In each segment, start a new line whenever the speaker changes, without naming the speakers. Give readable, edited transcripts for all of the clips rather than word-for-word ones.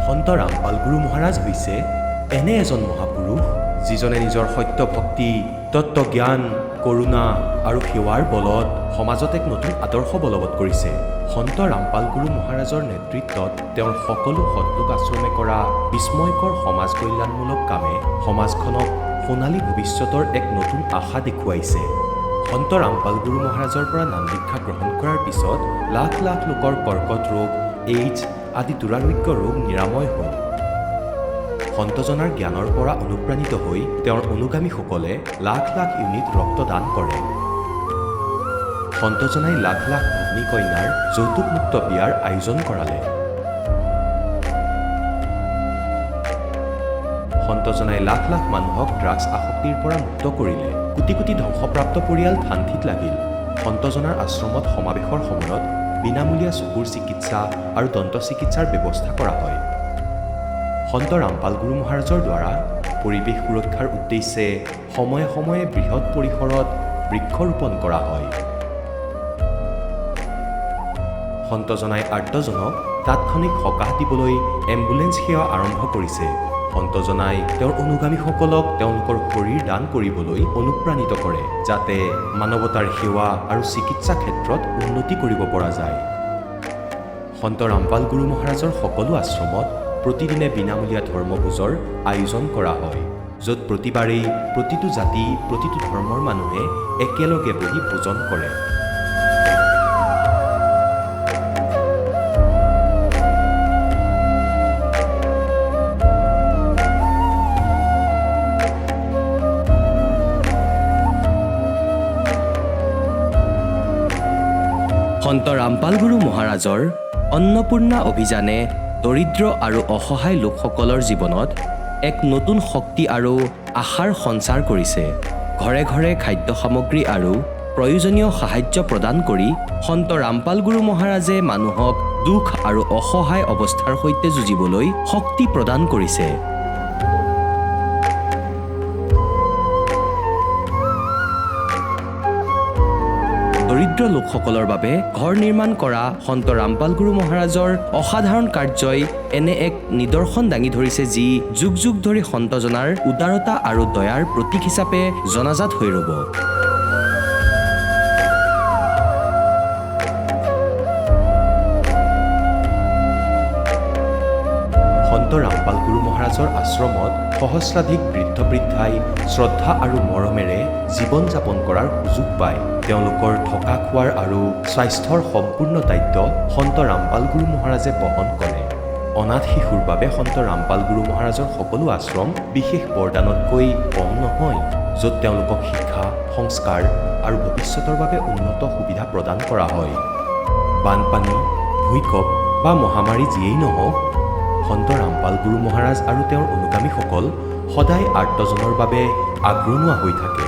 সন্ত ৰামপাল গুৰু মহাৰাজ হৈছে এনে এজন মহাপুৰুষ যিজনে নিজৰ সত্য ভক্তি, তত্ত্বজ্ঞান, কৰুণা আৰু সেৱাৰ বলত সমাজত এক নতুন আদৰ্শ বলবৎ কৰিছে। সন্ত ৰামপাল গুৰু মহাৰাজৰ নেতৃত্বত তেওঁৰ সকলো সৎলোক আশ্ৰমে কৰা বিস্ময়কৰ সমাজ কল্যাণমূলক কামে সমাজখনক সোণালী ভৱিষ্যতৰ এক নতুন আশা দেখুৱাইছে। সন্ত ৰামপাল গুৰু মহাৰাজৰ পৰা নাম দীক্ষা গ্ৰহণ কৰাৰ পিছত লাখ লাখ লোকৰ কৰ্কট ৰোগ, এইডছ আদি দুৰাৰোগ্য ৰোগ নিৰাময় হ'ল। সন্তজনাৰ জ্ঞানৰ পৰা অনুপ্ৰাণিত হৈ তেওঁৰ অনুগামীসকলে লাখ লাখ ইউনিট ৰক্তদান কৰে। সন্তজনাই লাখ লাখ ভগ্নী কন্যাৰ যৌতুকমুক্ত বিয়াৰ আয়োজন কৰালে। সন্তজনাই লাখ লাখ মানুহক ড্ৰাগছ আসক্তিৰ পৰা মুক্ত কৰিলে। কোটি কোটি ধ্বংসপ্ৰাপ্ত পৰিয়াল শান্তিত লাগিল। সন্তজনাৰ আশ্ৰমত সমাৱেশৰ সময়ত বিনামূলীয়া চকুৰ চিকিৎসা আৰু দন্ত চিকিৎসাৰ ব্যৱস্থা কৰা হয়। সন্ত ৰামপাল গুৰু মহাৰাজৰ দ্বাৰা পৰিৱেশ সুৰক্ষাৰ উদ্দেশ্যে সময়ে সময়ে বৃহৎ পৰিসৰত বৃক্ষৰোপণ কৰা হয়। সন্তজনাই আৰ্তজনক তাৎক্ষণিক সকাহ দিবলৈ এম্বুলেন্স সেৱা আৰম্ভ কৰিছে। সন্তজনাই তেওঁৰ অনুগামীসকলক তেওঁলোকৰ শৰীৰ দান কৰিবলৈ অনুপ্ৰাণিত কৰে, যাতে মানৱতাৰ সেৱা আৰু চিকিৎসা ক্ষেত্ৰত উন্নতি কৰিব পৰা যায়। সন্ত ৰামপাল গুৰু মহাৰাজৰ সকলো আশ্ৰমত প্ৰতিদিনে বিনামূলীয়া ধৰ্মভোজৰ আয়োজন কৰা হয়, য'ত প্ৰতিবাৰেই প্ৰতিটো জাতি, প্ৰতিটো ধৰ্মৰ মানুহে একেলগে বহি ভোজন কৰে। সন্ত ৰামপাল গুৰু মহাৰাজৰ অন্নপূৰ্ণা অভিযানে দৰিদ্ৰ আৰু অসহায় লোকসকলৰ জীৱনত এক নতুন শক্তি আৰু আশাৰ সঞ্চাৰ কৰিছে। ঘৰে ঘৰে খাদ্য সামগ্ৰী আৰু প্ৰয়োজনীয় সাহায্য প্ৰদান কৰি সন্ত ৰামপাল গুৰু মহাৰাজে মানুহক দুখ আৰু অসহায় অৱস্থাৰ সৈতে যুঁজিবলৈ শক্তি প্ৰদান কৰিছে। দৰিদ্ৰ লোকসকলৰ বাবে ঘৰ নিৰ্মাণ কৰা সন্ত ৰামপাল গুৰু মহাৰাজৰ অসাধাৰণ কাৰ্যই এনে এক নিদৰ্শন দাঙি ধৰিছে, যি যুগ যুগ ধৰি সন্তজনাৰ উদাৰতা আৰু দয়াৰ প্ৰতীক হিচাপে জনাজাত হৈ ৰ'ব। সন্ত ৰামপাল গুৰু মহাৰাজৰ আশ্ৰমত সহস্ৰাধিক বৃদ্ধ বৃদ্ধাই শ্ৰদ্ধা আৰু মৰমেৰে জীৱন যাপন কৰাৰ সুযোগ পায়। তেওঁলোকৰ থকা খোৱাৰ আৰু স্বাস্থ্যৰ সম্পূৰ্ণ দায়িত্ব সন্ত ৰামপাল গুৰু মহাৰাজে বহন কৰে। অনাথ শিশুৰ বাবে সন্ত ৰামপাল গুৰু মহাৰাজৰ সকলো আশ্ৰম বিশেষ বৰদানতকৈ কম নহয়, য'ত তেওঁলোকক শিক্ষা, সংস্কাৰ আৰু ভৱিষ্যতৰ বাবে উন্নত সুবিধা প্ৰদান কৰা হয়। বানপানী, ভূঁইকঁপ বা মহামাৰী যিয়েই নহওক, সন্ত ৰামপাল গুৰু মহাৰাজ আৰু তেওঁৰ অনুগামীসকল সদায় আৰ্তজনৰ বাবে আগৰণুৱা হৈ থাকে।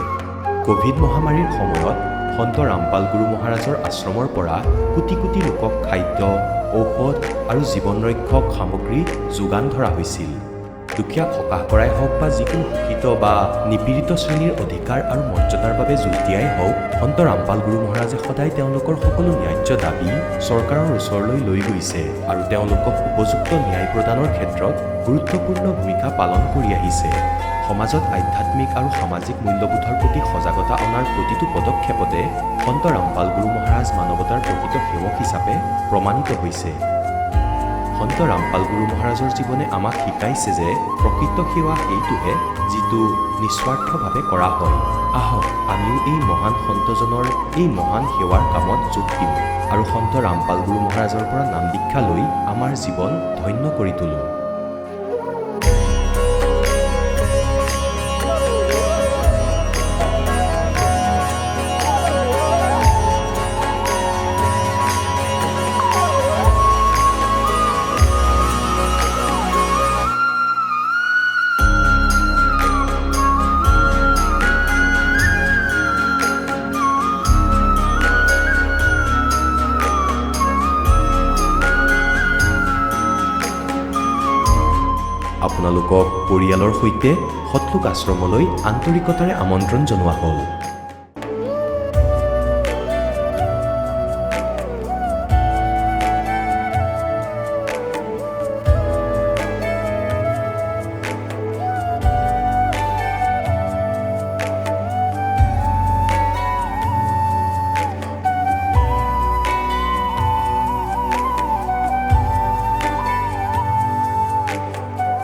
ক'ভিড মহামাৰীৰ সময়ত সন্ত ৰামপাল গুৰু মহাৰাজৰ আশ্ৰমৰ পৰা কোটি কোটি লোকক খাদ্য, ঔষধ আৰু জীৱন ৰক্ষক সামগ্ৰী যোগান ধৰা হৈছিল। দুখীয়াক সকাহ কৰাই হওক বা যিকোনো শোষিত বা নিপীড়িত শ্ৰেণীৰ অধিকাৰ আৰু মৰ্যাদাৰ বাবে যুঁজ দিয়াই হওক, সন্ত ৰামপাল গুৰু মহাৰাজে সদায় তেওঁলোকৰ সকলো ন্যায্য দাবী চৰকাৰৰ ওচৰলৈ লৈ গৈছে আৰু তেওঁলোকক উপযুক্ত ন্যায় প্ৰদানৰ ক্ষেত্ৰত গুৰুত্বপূৰ্ণ ভূমিকা পালন কৰি আহিছে। সমাজত আধ্যাত্মিক আৰু সামাজিক মূল্যবোধৰ প্ৰতি সজাগতা অনাৰ প্ৰতিটো পদক্ষেপতে সন্ত ৰামপাল গুৰু মহাৰাজ মানৱতাৰ প্ৰকৃত সেৱক হিচাপে প্ৰমাণিত হৈছে। সন্ত ৰামপাল গুৰু মহাৰাজৰ জীৱনে আমাক শিকাইছে যে প্ৰকৃত সেৱা সেইটোহে যিটো নিস্বাৰ্থভাৱে কৰা হয়। আহক আমিও এই মহান সন্তজনৰ এই মহান সেৱাৰ কামত যোগ দিওঁ আৰু সন্ত ৰামপাল গুৰু মহাৰাজৰ পৰা নাম দীক্ষা লৈ আমাৰ জীৱন ধন্য কৰি তোলোঁ। আপোনালোকক পৰিয়ালৰ সৈতে সৎলোক আশ্ৰমলৈ আন্তৰিকতাৰে আমন্ত্ৰণ জনোৱা হ'ল।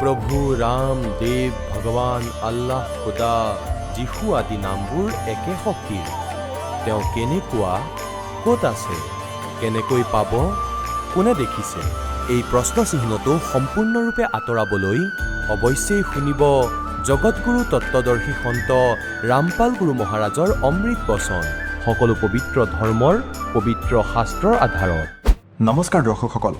প্ৰভু ৰাম, দেৱ, ভগৱান, আল্লাহ, খুদা, যীশু আদি নামবোৰ একে শক্তিৰ। তেওঁ কেনেকুৱা, ক'ত আছে, কেনেকৈ পাব, কোনে দেখিছে? এই প্ৰশ্নচিহ্নটো সম্পূৰ্ণৰূপে আঁতৰাবলৈ অৱশ্যেই শুনিব জগতগুৰু তত্ত্বদৰ্শী সন্ত ৰামপাল গুৰু মহাৰাজৰ অমৃত বচন, সকলো পবিত্ৰ ধৰ্মৰ পবিত্ৰ শাস্ত্ৰৰ আধাৰত।
নমস্কাৰ দৰ্শকসকল।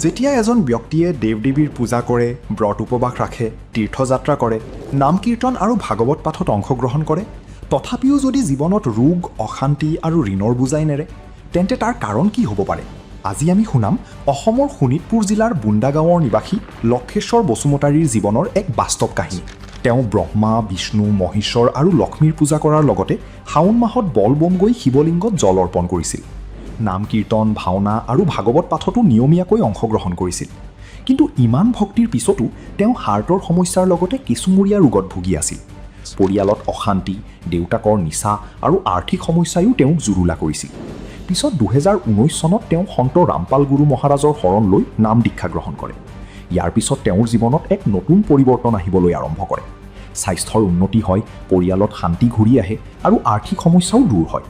যেতিয়া এজন ব্যক্তিয়ে দেৱ দেৱীৰ পূজা কৰে, ব্ৰত উপবাস ৰাখে, তীৰ্থযাত্ৰা কৰে, নাম কীৰ্তন আৰু ভাগৱত পাঠত অংশগ্ৰহণ কৰে, তথাপিও যদি জীৱনত ৰোগ, অশান্তি আৰু ঋণৰ বোজাই নেৰে, তেন্তে তাৰ কাৰণ কি হ'ব পাৰে? আজি আমি শুনাম অসমৰ শোণিতপুৰ জিলাৰ বুন্দা গাঁৱৰ নিবাসী লক্ষেশ্বৰ বসুমতাৰীৰ জীৱনৰ এক বাস্তৱ কাহিনী। তেওঁ ব্ৰহ্মা, বিষ্ণু, মহেশ্বৰ আৰু লক্ষ্মীৰ পূজা কৰাৰ লগতে শাওণ মাহত বলবম গৈ শিৱলিংগত জল অৰ্পণ কৰিছিল। নাম কীৰ্তন, ভাওনা আৰু ভাগৱত পাঠতো নিয়মীয়াকৈ অংশগ্ৰহণ কৰিছিল। কিন্তু ইমান ভক্তিৰ পিছতো তেওঁ হাৰ্টৰ সমস্যাৰ লগতে কেঁচুমূৰীয়া ৰোগত ভুগি আছিল। পৰিয়ালত অশান্তি, দেউতাকৰ নিচা আৰু আৰ্থিক সমস্যায়ো তেওঁক জুৰুলা কৰিছিল। পিছত 2019 চনত তেওঁ সন্ত ৰামপাল গুৰু মহাৰাজৰ শৰণ লৈ নাম দীক্ষা গ্ৰহণ কৰে। ইয়াৰ পিছত তেওঁৰ জীৱনত এক নতুন পৰিৱৰ্তন আহিবলৈ আৰম্ভ কৰে। স্বাস্থ্যৰ উন্নতি হয়, পৰিয়ালত শান্তি ঘূৰি আহে আৰু আৰ্থিক সমস্যাও দূৰ হয়।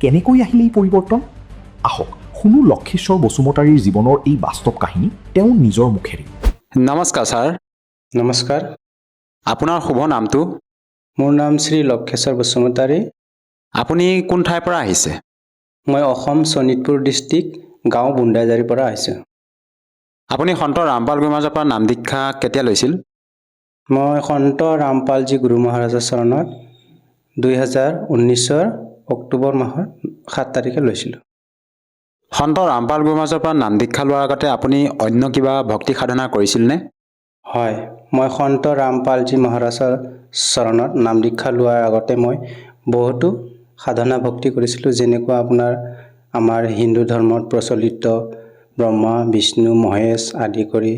কেনেকৈ আহিলে এই পৰিৱৰ্তন? আহক শুনো লক্ষেশ্বৰ বসুমতাৰীৰ জীৱনৰ এই বাস্তৱ কাহিনী তেওঁ নিজৰ মুখেৰে।
নমস্কাৰ ছাৰ।
নমস্কাৰ,
আপোনাৰ শুভ নামটো?
মোৰ নাম শ্ৰী লক্ষেশ্বৰ বসুমতাৰী।
আপুনি কোন ঠাইৰ পৰা আহিছে?
মই অসম শোণিতপুৰ ডিষ্ট্ৰিক্ট গাঁও বুন্দাজাৰীৰ পৰা আহিছোঁ।
আপুনি সন্ত ৰামপাল গুৰু মহাৰাজৰ পৰা নাম দীক্ষা কেতিয়া লৈছিল?
মই সন্ত ৰামপালজী গুৰু মহাৰাজৰ চৰণত 2019 অক্টোবৰ মাহৰ 7 তাৰিখে লৈছিলোঁ।
সন্ত ৰামপাল গুৰু মহাৰাজৰ পৰা নাম দীক্ষা লোৱাৰ আগতে আপুনি অন্য কিবা ভক্তি সাধনা কৰিছিলনে?
হয়, মই সন্ত ৰামপালজী মহাৰাজৰ চৰণত নাম দীক্ষা লোৱাৰ আগতে মই বহুতো সাধনা ভক্তি কৰিছিলোঁ। যেনেকুৱা আপোনাৰ আমাৰ হিন্দু ধৰ্মত প্ৰচলিত ব্ৰহ্মা, বিষ্ণু, মহেশ আদি কৰি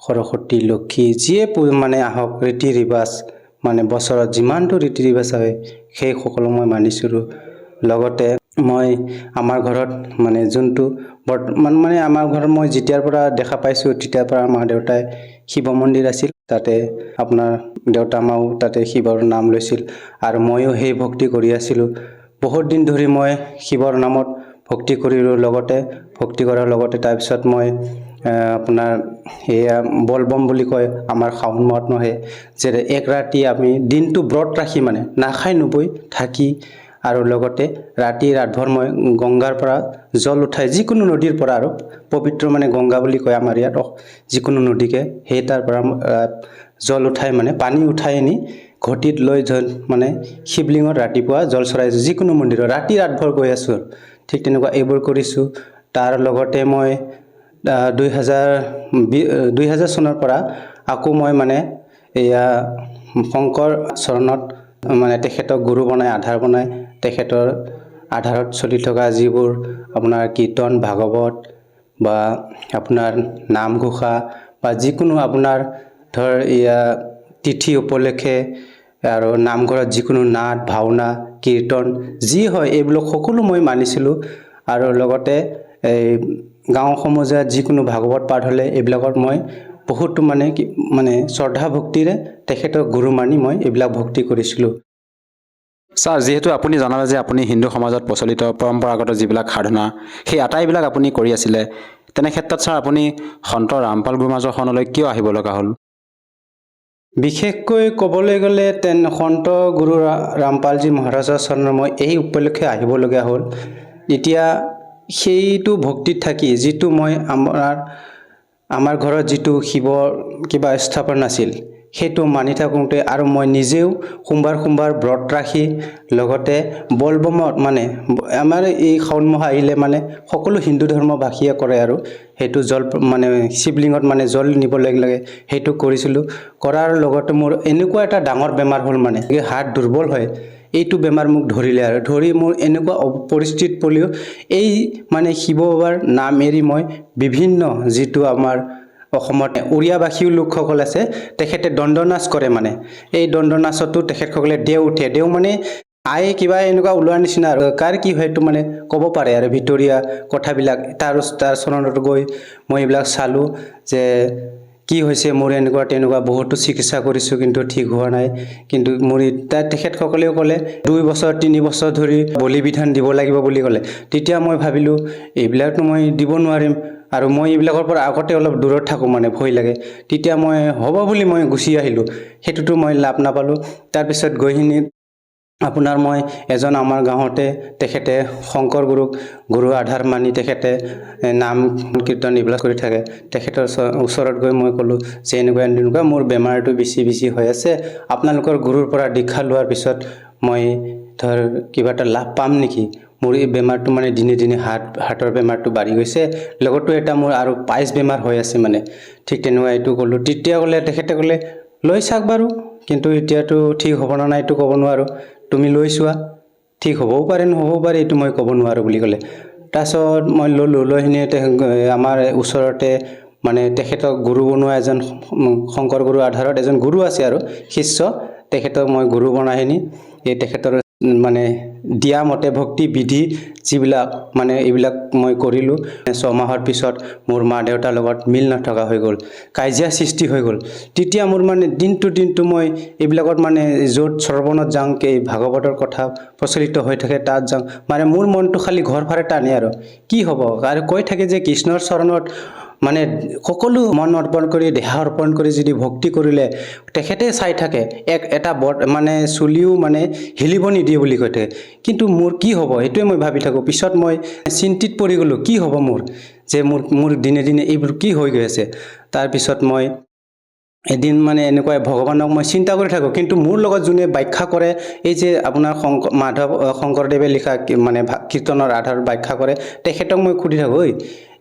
সৰস্বতী, লক্ষী যিয়ে মানে আহক ৰীতি ৰিবাজ, মানে বছৰত যিমানটো ৰীতি ৰিবাজ হয় সেই সকলো মই মানিছিলোঁ। লগতে মই আমাৰ ঘৰত মানে যোনটো বৰ্তমান মানে আমাৰ ঘৰত মই যেতিয়াৰ পৰা দেখা পাইছোঁ তেতিয়াৰ পৰা মা দেউতাই শিৱ মন্দিৰ আছিল, তাতে আপোনাৰ দেউতা মাও তাতে শিৱৰ নাম লৈছিল আৰু ময়ো সেই ভক্তি কৰি আছিলোঁ। বহুত দিন ধৰি মই শিৱৰ নামত ভক্তি কৰিলোঁ। ভক্তি কৰাৰ লগতে তাৰপিছত মই আপোনাৰ এয়া বলবম বুলি কয় আমাৰ শাওণ মাহত নহয়, যে এক ৰাতি আমি দিনটো ব্ৰত ৰাখি মানে নাখাই নুবৈ থাকি আৰু লগতে ৰাতি ৰাতভৰ মই গংগাৰ পৰা জল উঠাই, যিকোনো নদীৰ পৰা আৰু পবিত্ৰ মানে গংগা বুলি কয় আমাৰ ইয়াত, যিকোনো নদীকে সেই তাৰ পৰা জল উঠাই মানে পানী উঠাই আনি ঘটিত লৈ মানে শিৱলিংগত ৰাতিপুৱা জল চৰাইছোঁ, যিকোনো মন্দিৰত ৰাতি ৰাতভৰ গৈ আছোঁ আৰু ঠিক তেনেকুৱা এইবোৰ কৰিছোঁ। তাৰ লগতে মই 2000 চনৰ পৰা আকৌ মই মানে এয়া শংকৰ চৰণত মানে তেখেতক গুৰু বনাই আধাৰ বনাই তেখেতৰ আধাৰত চলি থকা যিবোৰ আপোনাৰ কীৰ্তন, ভাগৱত বা আপোনাৰ নামঘোষা বা যিকোনো আপোনাৰ ধৰ এয়া তিথি উপলক্ষে আৰু নামঘৰত যিকোনো নাট, ভাওনা, কীৰ্তন যি হয় এইবিলাক সকলো মই মানিছিলোঁ। আৰু লগতে এই গাঁও সমাজত যিকোনো ভাগৱত পাঠ হ'লে এইবিলাকত মই বহুতো মানে শ্ৰদ্ধা ভক্তিৰে তেখেতক গুৰু মানি মই এইবিলাক ভক্তি কৰিছিলোঁ।
ছাৰ, যিহেতু আপুনি জনালে যে আপুনি হিন্দু সমাজত প্ৰচলিত পৰম্পৰাগত যিবিলাক সাধনা সেই আটাইবিলাক আপুনি কৰি আছিলে, তেনে ক্ষেত্ৰত ছাৰ আপুনি সন্ত ৰামপাল গুৰু মহাৰাজৰ শৰণলৈ কিয় আহিব লগা হ'ল?
বিশেষকৈ ক'বলৈ গ'লে সন্ত গুৰু ৰামপালজী মহাৰাজৰ চৰণৰ মই এই উপলক্ষে আহিবলগীয়া হ'ল। এতিয়া সেইটো ভক্তিত থাকি যিটো মই আমাৰ ঘৰত যিটো শিৱৰ কিবা স্থাপন আছিল সেইটো মানি থাকোঁতে আৰু মই নিজেও সোমবাৰ ব্ৰত ৰাখি লগতে বলবমত মানে আমাৰ এই শাওণ মাহ আহিলে মানে সকলো হিন্দু ধৰ্মবাসীয়ে কৰে আৰু সেইটো জল মানে শিৱলিংগত মানে জল নিব লাগে সেইটো কৰিছিলোঁ। কৰাৰ লগতে মোৰ এনেকুৱা এটা ডাঙৰ বেমাৰ হ'ল, মানে হাত দুৰ্বল হয়, এইটো বেমাৰ মোক ধৰিলে আৰু ধৰি মোৰ এনেকুৱা পৰিস্থিতিত পৰিও এই মানে শিৱ বাবাৰ নাম এৰি মই বিভিন্ন যিটো আমাৰ অসমত উৰিয়াবাসীও লোকসকল আছে তেখেতে দণ্ডনাচ কৰে, মানে এই দণ্ডনাচতো তেখেতসকলে দেও উঠে, দেও মানে কিবা এনেকুৱা ওলোৱাৰ নিচিনা আৰু কাৰ কি হয়তো মানে ক'ব পাৰে আৰু ভিতৰীয়া কথাবিলাক। তাৰ চৰণত গৈ মই এইবিলাক চালোঁ যে কি হৈছে মোৰ এনেকুৱা তেনেকুৱা বহুতো চিকিৎসা কৰিছোঁ কিন্তু ঠিক হোৱা নাই কিন্তু মোৰ তেখেতসকলেও ক'লে 2 বছৰ 3 বছৰ ধৰি বলি বিধান দিব লাগিব বুলি ক'লে তেতিয়া মই ভাবিলোঁ এইবিলাকতো মই দিব নোৱাৰিম আৰু মই এইবিলাকৰ পৰা আগতে অলপ দূৰত থাকোঁ মানে ভয় লাগে তেতিয়া মই হ'ব বুলি মই গুচি আহিলোঁ সেইটোতো মই লাভ নাপালোঁ তাৰপিছত গৈহিনি আপোনাৰ মই এজন আমাৰ গাঁৱতে তেখেতে শংকৰ গুৰু আধাৰ মানি তেখেতে নাম কীৰ্তন এইবিলাক কৰি থাকে তেখেতৰ ওচৰত গৈ মই ক'লোঁ যে এনেকুৱা মোৰ বেমাৰটো বেছি হৈ আছে আপোনালোকৰ গুৰুৰ পৰা দীক্ষা লোৱাৰ পিছত মই ধৰ কিবা এটা লাভ পাম নেকি মোৰ এই বেমাৰটো মানে দিনে দিনে হাৰ্টৰ বেমাৰটো বাঢ়ি গৈছে লগতো এটা মোৰ আৰু পাইছ বেমাৰ হৈ আছে মানে ঠিক তেনেকুৱা এইটো ক'লোঁ তেতিয়া ক'লে তেখেতে ক'লে লৈ চাওক বাৰু কিন্তু এতিয়াতো ঠিক হ'ব না নাই এইটো ক'ব নোৱাৰোঁ তুমি লৈ চোৱা ঠিক হ'বও পাৰে নহ'বও পাৰে এইটো মই ক'ব নোৱাৰোঁ বুলি ক'লে তাৰপিছত মই ল'লোঁ লৈ সিনি আমাৰ ওচৰতে মানে তেখেতক গুৰু বনোৱা এজন শংকৰ গুৰু আধাৰত এজন গুৰু আছে আৰু শিষ্য তেখেতক মই গুৰু বনাইনি এই তেখেতৰ মানে দিয়া মতে ভক্তি বিধি যিবিলাক মানে এইবিলাক মই কৰিলোঁ 6 মাহৰ পিছত মোৰ মা দেউতাৰ লগত মিল নথকা হৈ গ'ল কাজিয়া সৃষ্টি হৈ গ'ল তেতিয়া মোৰ মানে দিনটো মই এইবিলাকত মানে য'ত শ্ৰৱণত যাওঁ এই ভাগৱতৰ কথা প্ৰচলিত হৈ থাকে তাত যাওঁ মানে মোৰ মনটো খালি ঘৰ ফালে টানে আৰু কি হ'ব আৰু কৈ থাকে যে কৃষ্ণৰ চৰণত মানে সকলো মন অৰ্পণ কৰি দেহা অৰ্পণ কৰি যদি ভক্তি কৰিলে তেখেতে চাই থাকে এটা মানে চুলিও মানে হিলিব নিদিয়ে বুলি কৈ থাকে কিন্তু মোৰ কি হ'ব এইটোৱে মই ভাবি থাকোঁ পিছত মই চিন্তিত পৰি গ'লোঁ কি হ'ব মোৰ যে মোৰ দিনে দিনে এইবোৰ কি হৈ গৈ আছে তাৰপিছত মই এদিন মানে এনেকুৱাই ভগৱানক মই চিন্তা কৰি থাকোঁ কিন্তু মোৰ লগত যোনে ব্যাখ্যা কৰে এই যে আপোনাৰ শংকৰদেৱে লিখা মানে কীৰ্তনৰ আধাৰ ব্যাখ্যা কৰে তেখেতক মই সুধি থাকোঁ ঐ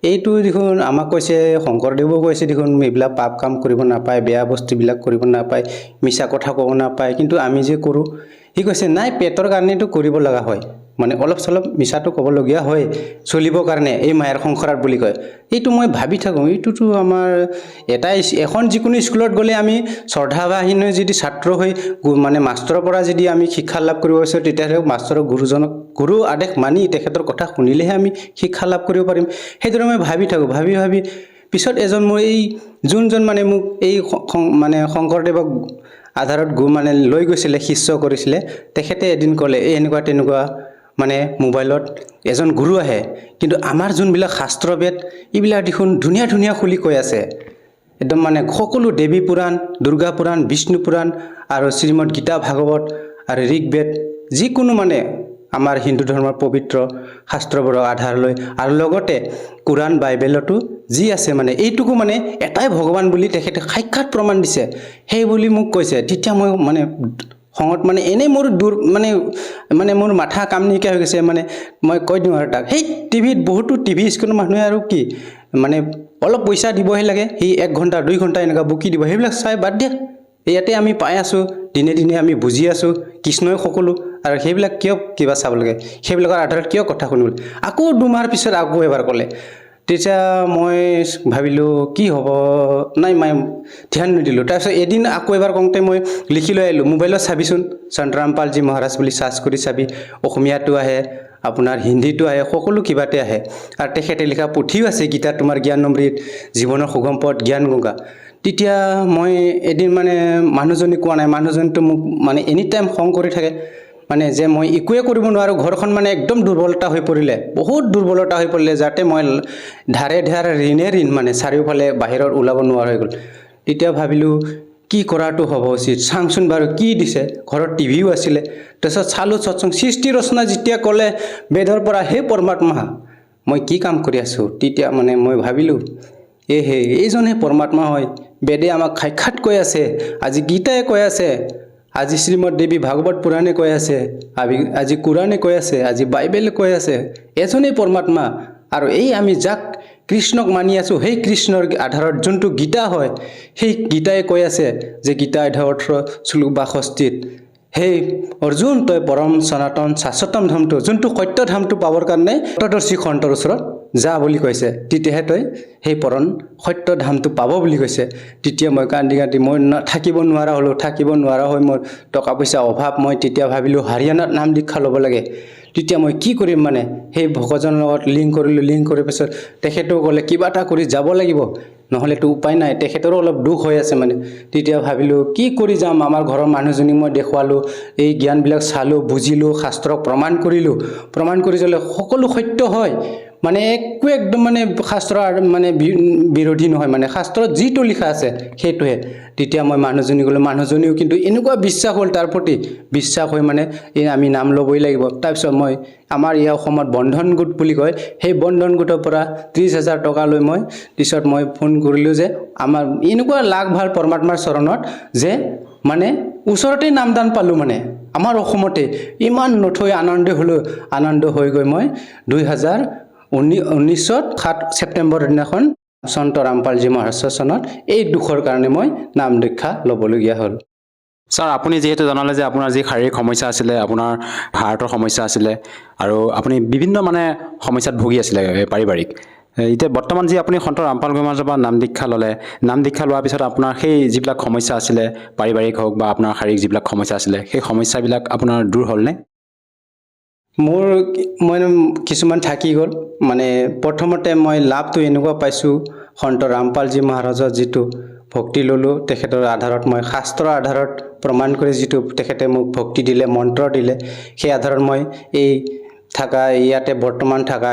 এইটো দেখোন আমাক কৈছে শংকৰদেৱো কৈছে দেখোন এইবিলাক পাপ কাম কৰিব নাপায় বেয়া বস্তুবিলাক কৰিব নাপায় মিছা কথা ক'ব নাপায় কিন্তু আমি যে কৰোঁ সি কৈছে নাই পেটৰ কাৰণেতো কৰিব লগা হয় মানে অলপ চলপ মিছাটো ক'বলগীয়া হয় চলিবৰ কাৰণে এই মায়াৰ সংসাৰত বুলি কয় এইটো মই ভাবি থাকোঁ এইটোতো আমাৰ এখন যিকোনো স্কুলত গ'লে আমি শ্ৰদ্ধাবাহীন যদি ছাত্ৰ হৈ মানে মাষ্টৰৰ পৰা যদি আমি শিক্ষা লাভ কৰিব বিচাৰোঁ তেতিয়াহ'লে মাষ্টৰৰ গুৰুজনক গুৰু আদেশ মানি তেখেতৰ কথা শুনিলেহে আমি শিক্ষা লাভ কৰিব পাৰিম সেইদৰে মই ভাবি থাকোঁ ভাবি পিছত এজন মোৰ এই যোনজন মানে মোক এই মানে শংকৰদেৱক আধাৰত মানে লৈ গৈছিলে শিষ্য কৰিছিলে তেখেতে এদিন ক'লে এই এনেকুৱা তেনেকুৱা মানে মোবাইলত এজন গুৰু আহে কিন্তু আমাৰ যোনবিলাক শাস্ত্ৰবেদ এইবিলাক দেখোন ধুনীয়া খুলি কৈ আছে একদম মানে সকলো দেৱী পুৰাণ দুৰ্গা পুৰাণ বিষ্ণু পুৰাণ আৰু শ্ৰীমদ গীতা ভাগৱত আৰু ঋগবেদ যিকোনো মানে আমাৰ হিন্দু ধৰ্মৰ পবিত্ৰ শাস্ত্ৰবোৰৰ আধাৰ লৈ আৰু লগতে কোৰাণ বাইবেলতো যি আছে মানে এইটোকো মানে এটাই ভগৱান বুলি তেখেতে সাক্ষাৎ প্ৰমাণ দিছে সেই বুলি মোক কৈছে তেতিয়া মই মানে খঙত মানে এনেই মোৰ মানে মোৰ মাথা কাম নাইকিয়া হৈ গৈছে মানে মই কৈ দিওঁ আৰু তাক সেই টিভিত বহুতো টিভি স্ক্ৰীণৰ মানুহে আৰু কি মানে অলপ পইচা দিবহে লাগে সেই 1 ঘণ্টা 2 ঘণ্টা এনেকুৱা বুকি দিব সেইবিলাক চাই বাদ দিয়া ইয়াতে আমি পাই আছোঁ দিনে দিনে আমি বুজি আছোঁ কৃষ্ণই সকলো আৰু সেইবিলাক কিয় কিবা চাব লাগে সেইবিলাকৰ আধাৰত কিয় কথা শুনিবলৈ আকৌ 2 মাহৰ পিছত আকৌ এবাৰ ক'লে তেতিয়া মই ভাবিলোঁ কি হ'ব নাই মই ধ্যান নিদিলোঁ তাৰপিছত এদিন আকৌ এবাৰ কওঁতে মই লিখি লৈ আহিলোঁ মোবাইলত চাবিচোন সন্ত ৰামপালজী মহাৰাজ বুলি চাৰ্চ কৰি চাবি অসমীয়াটো আহে আপোনাৰ হিন্দীটো আহে সকলো কিবাতে আহে আৰু তেখেতে লিখা পুথিও আছে গীতা তোমাৰ জ্ঞান অমৃত জীৱনৰ সুগম পথ জ্ঞান গংগা তেতিয়া মই এদিন মানে মানুহজনী কোৱা নাই মানুহজনীটো মোক মানে এনি টাইম খং কৰি থাকে মানে যে মই একোৱে কৰিব নোৱাৰোঁ ঘৰখন মানে একদম দুৰ্বলতা হৈ পৰিলে বহুত দুৰ্বলতা হৈ পৰিলে যাতে মই ধাৰে ঋণ মানে চাৰিওফালে বাহিৰত ওলাব নোৱাৰা হৈ গ'ল তেতিয়া ভাবিলোঁ কি কৰাটো হ'ব উচিত চাংচোন বাৰু কি দিছে ঘৰত টিভিও আছিলে তাৰপিছত চালোঁ সৎসং সৃষ্টি ৰচনা যেতিয়া ক'লে বেদৰ পৰা হে পৰমাত্মা মই কি কাম কৰি আছোঁ তেতিয়া মানে মই ভাবিলোঁ এইজনে পৰমাত্মা হয় বেদে আমাক সাক্ষাৎ কৈ আছে আজি গীতাই কৈ আছে আজি শ্ৰীমদ দেৱী ভাগৱত পুৰাণে কৈ আছে আজি কোৰাণে কৈ আছে আজি বাইবেলে কৈ আছে এজনেই পৰমাত্মা আৰু এই আমি যাক কৃষ্ণক মানি আছোঁ সেই কৃষ্ণৰ আধাৰত যোনটো গীতা হয় সেই গীতাই কৈ আছে যে গীতা 18 শ্লোক 62 সেই অৰ্জুন তই পৰম সনাতন শাশ্বতম ধামটো যোনটো সত্য ধামটো পাবৰ কাৰণে তদৰ্শী খণ্টৰ ওচৰত যা বুলি কৈছে তেতিয়াহে তই সেই পৰম সত্য ধামটো পাব বুলি কৈছে তেতিয়া মই কান্দি মই থাকিব নোৱাৰা হৈ মোৰ টকা পইচা অভাৱ মই তেতিয়া ভাবিলোঁ হাৰিয়ানাত নাম দীক্ষা ল'ব লাগে তেতিয়া মই কি কৰিম মানে সেই ভকতজনৰ লগত লিংক কৰিলোঁ লিংক কৰাৰ পিছত তেখেতেও ক'লে কিবা এটা কৰি যাব লাগিব নহ'লেতো উপায় নাই তেখেতৰো অলপ দুখ হৈ আছে মানে তেতিয়া ভাবিলোঁ কি কৰি যাম আমাৰ ঘৰৰ মানুহজনীক মই দেখুৱালোঁ এই জ্ঞানবিলাক চালোঁ বুজিলোঁ শাস্ত্ৰক প্ৰমাণ কৰি যালে সকলো সত্য হয় মানে একদম মানে শাস্ত্ৰ মানে বিৰোধী নহয় মানে শাস্ত্ৰত যিটো লিখা আছে সেইটোহে তেতিয়া মই মানুহজনী ক'লোঁ মানুহজনীও কিন্তু এনেকুৱা বিশ্বাস হ'ল তাৰ প্ৰতি বিশ্বাস হৈ মানে এই আমি নাম ল'বই লাগিব তাৰপিছত মই আমাৰ ইয়াৰ অসমত বন্ধন গোট বুলি কয় সেই বন্ধন গোটৰ পৰা 30,000 টকা লৈ মই পিছত মই ফোন কৰিলোঁ যে আমাৰ এনেকুৱা লাখ ভাল পৰমাত্মাৰ চৰণত যে মানে ওচৰতে নামদান পালোঁ মানে আমাৰ অসমতে ইমান নথৈ আনন্দ হৈ গৈ মই 2019 7 ছেপ্টেম্বৰ দিনাখন সন্ত ৰামপালজী মহাৰাজৰ চনত এই দুখৰ কাৰণে মই নাম দীক্ষা ল'বলগীয়া হ'ল
ছাৰ আপুনি যিহেতু জনালে যে আপোনাৰ যি শাৰীৰিক সমস্যা আছিলে আপোনাৰ হাৰ্টৰ সমস্যা আছিলে আৰু আপুনি বিভিন্ন মানে সমস্যাত ভুগি আছিলে পাৰিবাৰিক এতিয়া বৰ্তমান যি আপুনি সন্ত ৰামপাল গুৰুমহাৰাজৰ পৰা নাম দীক্ষা ল'লে নাম দীক্ষা লোৱাৰ পিছত আপোনাৰ সেই যিবিলাক সমস্যা আছিলে পাৰিবাৰিক হওক বা আপোনাৰ শাৰীৰিক যিবিলাক সমস্যা আছিলে সেই সমস্যাবিলাক আপোনাৰ দূৰ হ'লনে
মোৰ মই কিছুমান থাকি গ'ল মানে প্ৰথমতে মই লাভটো এনেকুৱা পাইছোঁ সন্ত ৰামপালজী মহাৰাজৰ যিটো ভক্তি ল'লোঁ তেখেতৰ আধাৰত মই শাস্ত্ৰৰ আধাৰত প্ৰমাণ কৰি যিটো তেখেতে মোক ভক্তি দিলে মন্ত্ৰ দিলে সেই আধাৰত মই এই থাকা ইয়াতে বৰ্তমান থাকা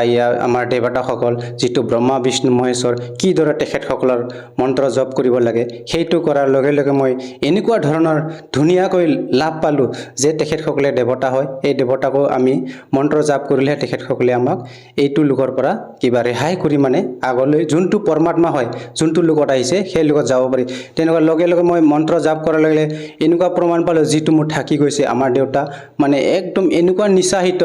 আমাৰ দেৱতাসকল যিটো ব্ৰহ্মা বিষ্ণু মহেশ্বৰ কিদৰে তেখেতসকলৰ মন্ত্ৰ জপ কৰিব লাগে সেইটো কৰাৰ লগে লগে মই এনেকুৱা ধৰণৰ ধুনীয়াকৈ লাভ পালোঁ যে তেখেতসকলে দেৱতা হয় এই দেৱতাকো আমি মন্ত্ৰ জাপ কৰিলেহে তেখেতসকলে আমাক এইটো লোকৰ পৰা কিবা ৰেহাই কৰি মানে আগলৈ যোনটো পৰমাত্মা হয় যোনটো লোকত আহিছে সেই লোকত যাব পাৰি তেনেকুৱা লগে লগে মই মন্ত্ৰ জাপ কৰাৰ লগে এনেকুৱা প্ৰমাণ পালোঁ যিটো মোৰ থাকি গৈছে আমাৰ দেউতা মানে একদম এনেকুৱা নিচাহিত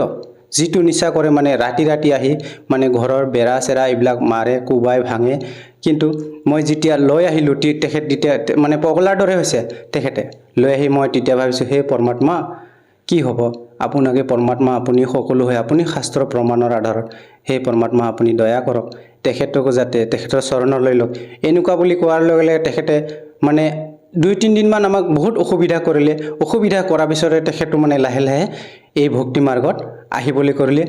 যিটো নিচা কৰে মানে ৰাতি আহি মানে ঘৰৰ বেৰা চেৰা এইবিলাক মাৰে কোবাই ভাঙে কিন্তু মই যেতিয়া লৈ আহিলোঁ তেখেত তেতিয়া মানে পগলাৰ দৰে হৈছে তেখেতে লৈ আহি মই তেতিয়া ভাবিছোঁ হে পৰমাত্মা কি হ'ব আপোনাকে পৰমাত্মা আপুনি সকলো হয় আপুনি শাস্ত্ৰ প্ৰমাণৰ আধাৰত সেই পৰমাত্মা আপুনি দয়া কৰক তেখেতকো যাতে তেখেতৰ চৰণৰ লৈ লওক এনেকুৱা বুলি কোৱাৰ লগে লগে তেখেতে মানে 2-3 দিনমান আমাক বহুত অসুবিধা কৰিলে অসুবিধা কৰাৰ পিছতে তেখেতো মানে লাহে লাহে এই ভক্তি মাৰ্গত আহিবলৈ কৰিলে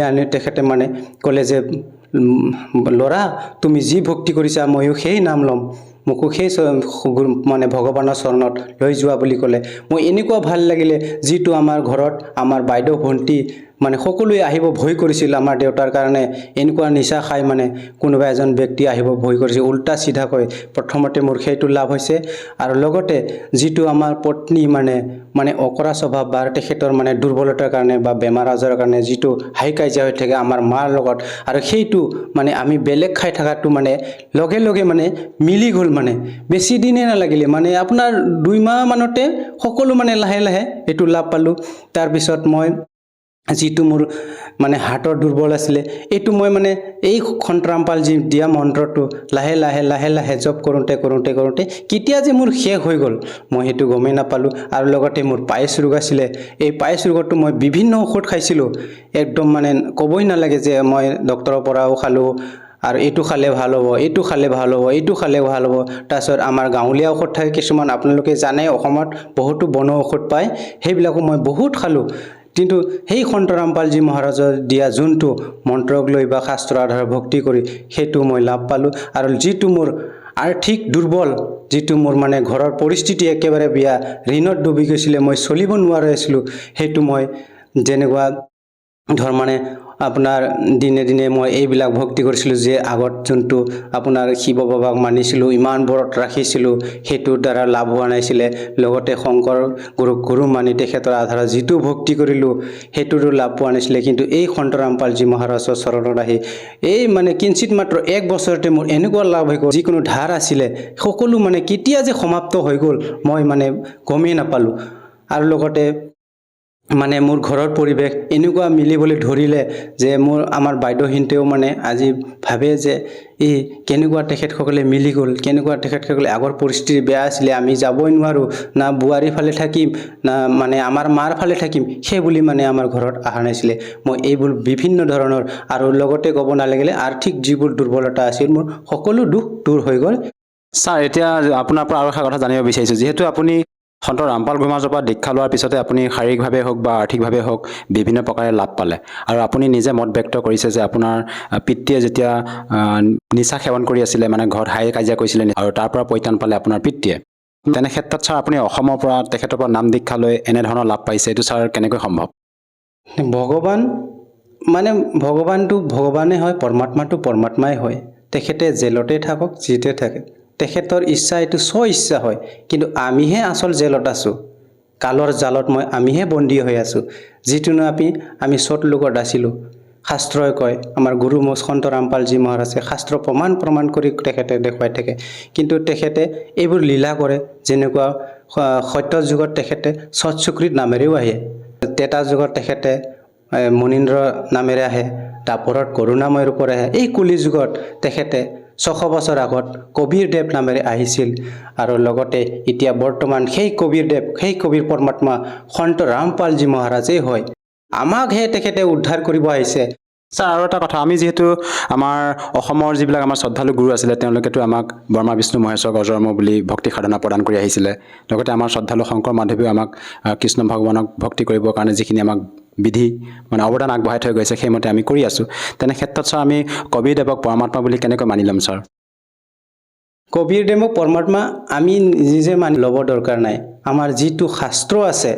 আনি তেখেতে মানে ক'লে যে ল'ৰা তুমি যি ভক্তি কৰিছা ময়ো সেই নাম ল'ম মোকো সেই মানে ভগৱানৰ চৰণত লৈ যোৱা বুলি ক'লে মই এনেকুৱা ভাল লাগিলে যিটো আমাৰ ঘৰত আমাৰ বাইদেউ ভণ্টি মানে সকলোৱে আহিব ভয় কৰিছিল আমাৰ দেউতাৰ কাৰণে এনেকুৱা নিচা খাই মানে কোনোবা এজন ব্যক্তি আহিব ভয় কৰিছিল উল্টা চিধা কৈ প্ৰথমতে মোৰ সেইটো লাভ হৈছে আৰু লগতে যিটো আমাৰ পত্নী মানে অকৰা স্বভাৱ বা তেখেতৰ মানে দুৰ্বলতাৰ কাৰণে বা বেমাৰ আজাৰৰ কাৰণে যিটো হাই কাজিয়া হৈ থাকে আমাৰ মাৰ লগত আৰু সেইটো মানে আমি বেলেগ খাই থকাটো মানে লগে লগে মানে মিলি গ'ল মানে বেছি দিনে নালাগিলে মানে আপোনাৰ 2 মাহ মানতে সকলো মানে লাহে লাহে এইটো লাভ পালোঁ তাৰপিছত মই যিটো মোৰ মানে হাৰ্টৰ দুৰ্বল আছিলে এইটো মই মানে এই সন্ত ৰামপালজী দিয়া মন্ত্ৰটো লাহে লাহে জপ কৰোঁতে কেতিয়া যে মোৰ শেষ হৈ গ'ল মই সেইটো গমেই নাপালোঁ আৰু লগতে মোৰ পায়স ৰোগ আছিলে এই পায়স ৰোগটো মই বিভিন্ন ঔষধ খাইছিলোঁ একদম মানে ক'বই নালাগে যে মই ডক্তৰৰ পৰাও খালোঁ আৰু এইটো খালে ভাল হ'ব এইটো খালে ভাল হ'ব তাৰপিছত আমাৰ গাঁৱলীয়া ঔষধ থাকে কিছুমান আপোনালোকে জানে অসমত বহুতো বন ঔষধ পায় সেইবিলাকো মই বহুত খালোঁ কিন্তু সেই সন্ত ৰামপালজী মহাৰাজৰ দিয়া যোনটো মন্ত্ৰক লৈ বা শাস্ত্ৰ আধাৰ ভক্তি কৰি সেইটো মই লাভ পালোঁ আৰু যিটো মোৰ আৰ্থিক দুৰ্বল যিটো মোৰ মানে ঘৰৰ পৰিস্থিতি একেবাৰে বেয়া ঋণত ডুবি গৈছিলে মই চলিব নোৱাৰা হৈছিলোঁ সেইটো মই যেনেকুৱা ধৰ মানে আপোনাৰ দিনে দিনে মই এইবিলাক ভক্তি কৰিছিলোঁ যে আগত যোনটো আপোনাৰ শিৱ বাবাক মানিছিলোঁ ইমান বৰত ৰাখিছিলোঁ সেইটোৰ দ্বাৰা লাভ হোৱা নাছিলে লগতে শংকৰ গুৰু মানি তেখেতৰ আধাৰত যিটো ভক্তি কৰিলোঁ সেইটোৰো লাভ পোৱা নাছিলে কিন্তু এই সন্ত ৰামপালজী মহাৰাজৰ চৰণত আহি এই মানে কিঞ্চিত মাত্ৰ 1 বছৰতে মোৰ এনেকুৱা লাভ হৈ গ'ল যিকোনো ধাৰ আছিলে সকলো মানে কেতিয়া যে সমাপ্ত হৈ গ'ল মই মানে গমেই নাপালোঁ আৰু লগতে মানে মোৰ ঘৰৰ পৰিৱেশ এনেকুৱা মিলিবলৈ ধৰিলে যে আমাৰ বাইদেউহিনতেও মানে আজি ভাবে যে এই কেনেকুৱা তেখেতসকলে মিলি গ'ল কেনেকুৱা তেখেতসকলে আগৰ পৰিস্থিতি বেয়া আছিলে আমি যাবই নোৱাৰোঁ না বোৱাৰী ফালে থাকিম না মানে আমাৰ মাৰ ফালে থাকিম সেই বুলি মানে আমাৰ ঘৰত অহা নাছিলে মই এইবোৰ বিভিন্ন ধৰণৰ আৰু লগতে ক'ব নালাগিলে আৰ্থিক যিবোৰ দুৰ্বলতা আছিল মোৰ সকলো দুখ দূৰ হৈ গ'ল
ছাৰ এতিয়া আপোনাৰ পৰা আৰু এটা কথা জানিব বিচাৰিছোঁ যিহেতু আপুনি সন্ত ৰামপাল গুৰু মহাৰাজৰ পৰা দীক্ষা লোৱাৰ পিছতে আপুনি শাৰীৰিকভাৱে হওক বা আৰ্থিকভাৱে হওক বিভিন্ন প্ৰকাৰে লাভ পালে আৰু আপুনি নিজে মত ব্যক্ত কৰিছে যে আপোনাৰ পিতৃয়ে যেতিয়া নিচা সেৱন কৰি আছিলে মানে ঘৰত হাই কাজিয়া কৰিছিলে আৰু তাৰ পৰা পৰিত্ৰাণ পালে আপোনাৰ পিতৃয়ে তেনে ক্ষেত্ৰত ছাৰ আপুনি অসমৰ পৰা তেখেতৰ পৰা নাম দীক্ষা লৈ এনেধৰণৰ লাভ পাইছে এইটো ছাৰ কেনেকৈ সম্ভৱ?
ভগৱান মানে ভগৱানটো ভগৱানেই হয়, পৰমাত্মাটো পৰমাত্মাই হয়। তেখেতে জেলতে থাকক যিতে থাকে, তেখেতৰ ইচ্ছা এইটো ইচ্ছা হয়, কিন্তু আমিহে আচল জেলত আছোঁ। কালৰ জালত আমিহে বন্দী হৈ আছোঁ, যিটো আমি চত লোকত আছিলোঁ। শাস্ত্ৰই কয়, আমাৰ গুৰু সন্ত ৰামপালজী মহাৰাজে শাস্ত্ৰ প্ৰমাণ কৰি তেখেতে দেখুৱাই থাকে, কিন্তু তেখেতে এইবোৰ লীলা কৰে। যেনেকুৱা সত্য যুগত তেখেতে সৎসুকৃত নামেৰেও আহে, তেতা যুগত তেখেতে মুনীন্দ্ৰ নামেৰে আহে, দাপৰত কৰুণাময় ৰূপৰে আহে। এই কলি যুগত তেখেতে 600 বছৰ আগত কবিৰদেৱ নামেৰে আহিছিল আৰু লগতে এতিয়া বৰ্তমান সেই কবিৰদেৱ, সেই কবিৰ পৰমাত্মা সন্ত ৰামপালজী মহাৰাজেই হয়। আমাকহে তেখেতে উদ্ধাৰ কৰিব আহিছে।
ছাৰ আৰু এটা কথা, আমি যিহেতু আমাৰ অসমৰ যিবিলাক আমাৰ শ্ৰদ্ধালু গুৰু আছিলে তেওঁলোকেতো আমাক ব্ৰহ্মা বিষ্ণু মহেশ্বৰ গজৰ্ম বুলি ভক্তি সাধনা প্ৰদান কৰি আহিছিলে। লগতে আমাৰ শ্ৰদ্ধালু শংকৰ মাধৱীও আমাক কৃষ্ণ ভগৱানক ভক্তি কৰিবৰ কাৰণে যিখিনি আমাক বিধি মানে অৱদান আগবঢ়াই থৈ গৈছে সেইমতে আমি কৰি আছোঁ। তেনে ক্ষেত্ৰত ছাৰ আমি কবিৰদেৱক পৰমাত্মা বুলি কেনেকৈ মানি ল'ম ছাৰ?
কবিৰদেৱক পৰমাত্মা আমি নিজে মানি ল'ব দৰকাৰ নাই। আমাৰ যিটো শাস্ত্ৰ আছে,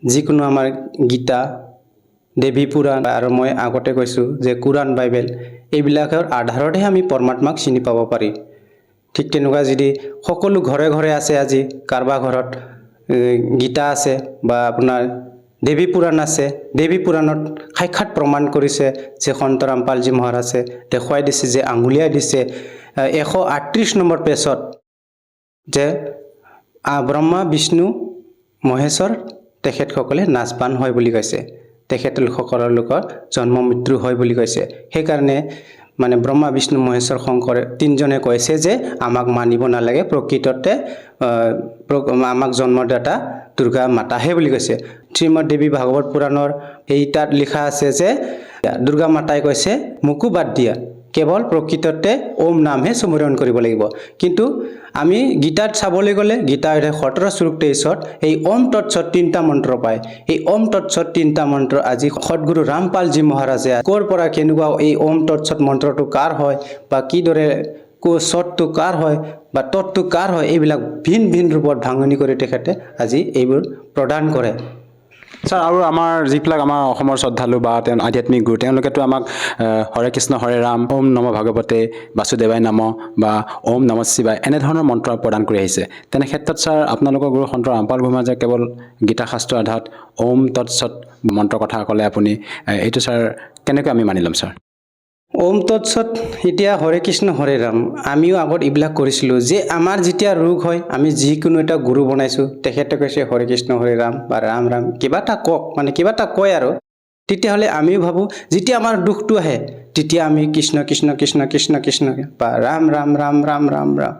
যিকোনো আমাৰ গীতা, দেৱী পুৰাণ আৰু মই আগতে কৈছোঁ যে কোৰাণ বাইবেল, এইবিলাকৰ আধাৰতহে আমি পৰমাত্মাক চিনি পাব পাৰি। ঠিক তেনেকুৱা যদি সকলো ঘৰে ঘৰে আছে, আজি কাৰোবাৰ ঘৰত গীতা আছে বা আপোনাৰ দেৱী পুৰাণ আছে, দেৱী পুৰাণত সাক্ষাৎ প্ৰমাণ কৰিছে যে সন্ত ৰামপালজী মহাৰাজে দেখুৱাই দিছে, যে আঙুলিয়াই দিছে 138 নম্বৰ পেজত যে ব্ৰহ্মা বিষ্ণু মহেশ্বৰ তেখেতসকলে নাচবান হয় বুলি কৈছে, তেখেতসকলৰ জন্ম মৃত্যু হয় বুলি কৈছে। সেইকাৰণে মানে ব্ৰহ্মা বিষ্ণু মহেশ্বৰ শংকৰে তিনিজনে কৈছে যে আমাক মানিব নালাগে, প্ৰকৃততে আমাক জন্মদাতা দুৰ্গা মাতাহে বুলি কৈছে। শ্ৰীমদ দেৱী ভাগৱত পুৰাণৰ তাত লিখা আছে যে দুৰ্গা মাতাই কৈছে মোকো বাদ দিয়া, কেৱল প্ৰকৃততে ওম নামহে স্মৰণ কৰিব লাগিব। কিন্তু আমি গীতাত চাবলৈ গ'লে গীতা 17 শ্লোক 23ত এই ওম তৎসৎ 3টা মন্ত্ৰ পায়। এই ওম তৎসৎ 3টা মন্ত্ৰ আজি সদগুৰু ৰামপালজী মহাৰাজে ক'ৰ পৰা কেনেকুৱা এই ওম তৎসৎ মন্ত্ৰটো কাৰ হয় বা কিদৰে সৎটো কাৰ হয় বা তৎটো কাৰ হয়, এইবিলাক ভিন ভিন ৰূপত ভাঙনি কৰি তেখেতে আজি এইবোৰ প্ৰদান কৰে।
ছাৰ আৰু আমাৰ যিবিলাক আমাৰ অসমৰ শ্ৰদ্ধালু বা আধ্যাত্মিক গুৰু, তেওঁলোকেতো আমাক হৰে কৃষ্ণ হৰে ৰাম, ওম নম ভাগৱতে বাসুদেৱাই নম বা ওম নম শিৱায় এনেধৰণৰ মন্ত্ৰ প্ৰদান কৰি আহিছে। তেনে ক্ষেত্ৰত ছাৰ আপোনালোকৰ গুৰু সন্ত ৰামপাল গুৰু মহাৰাজে কেৱল গীতা শাস্ত্ৰৰ আধাৰত ওম তৎসৎ মন্ত্ৰৰ কথা ক'লে, আপুনি এইটো ছাৰ কেনেকৈ আমি মানি ল'ম ছাৰ?
ওম তৎসৎ এতিয়া হৰে কৃষ্ণ হৰে ৰাম, আমিও আগত এইবিলাক কৰিছিলোঁ যে আমাৰ যেতিয়া ৰোগ হয় আমি যিকোনো এটা গুৰু বনাইছোঁ, তেখেতে কৈছে হৰে কৃষ্ণ হৰে ৰাম বা ৰাম ৰাম কিবা এটা কওক, মানে কিবা এটা কয় আৰু তেতিয়াহ'লে আমিও ভাবোঁ যেতিয়া আমাৰ দুখটো আহে তেতিয়া আমি কৃষ্ণ কৃষ্ণ কৃষ্ণ কৃষ্ণ কৃষ্ণ বা ৰাম ৰাম ৰাম ৰাম ৰাম ৰাম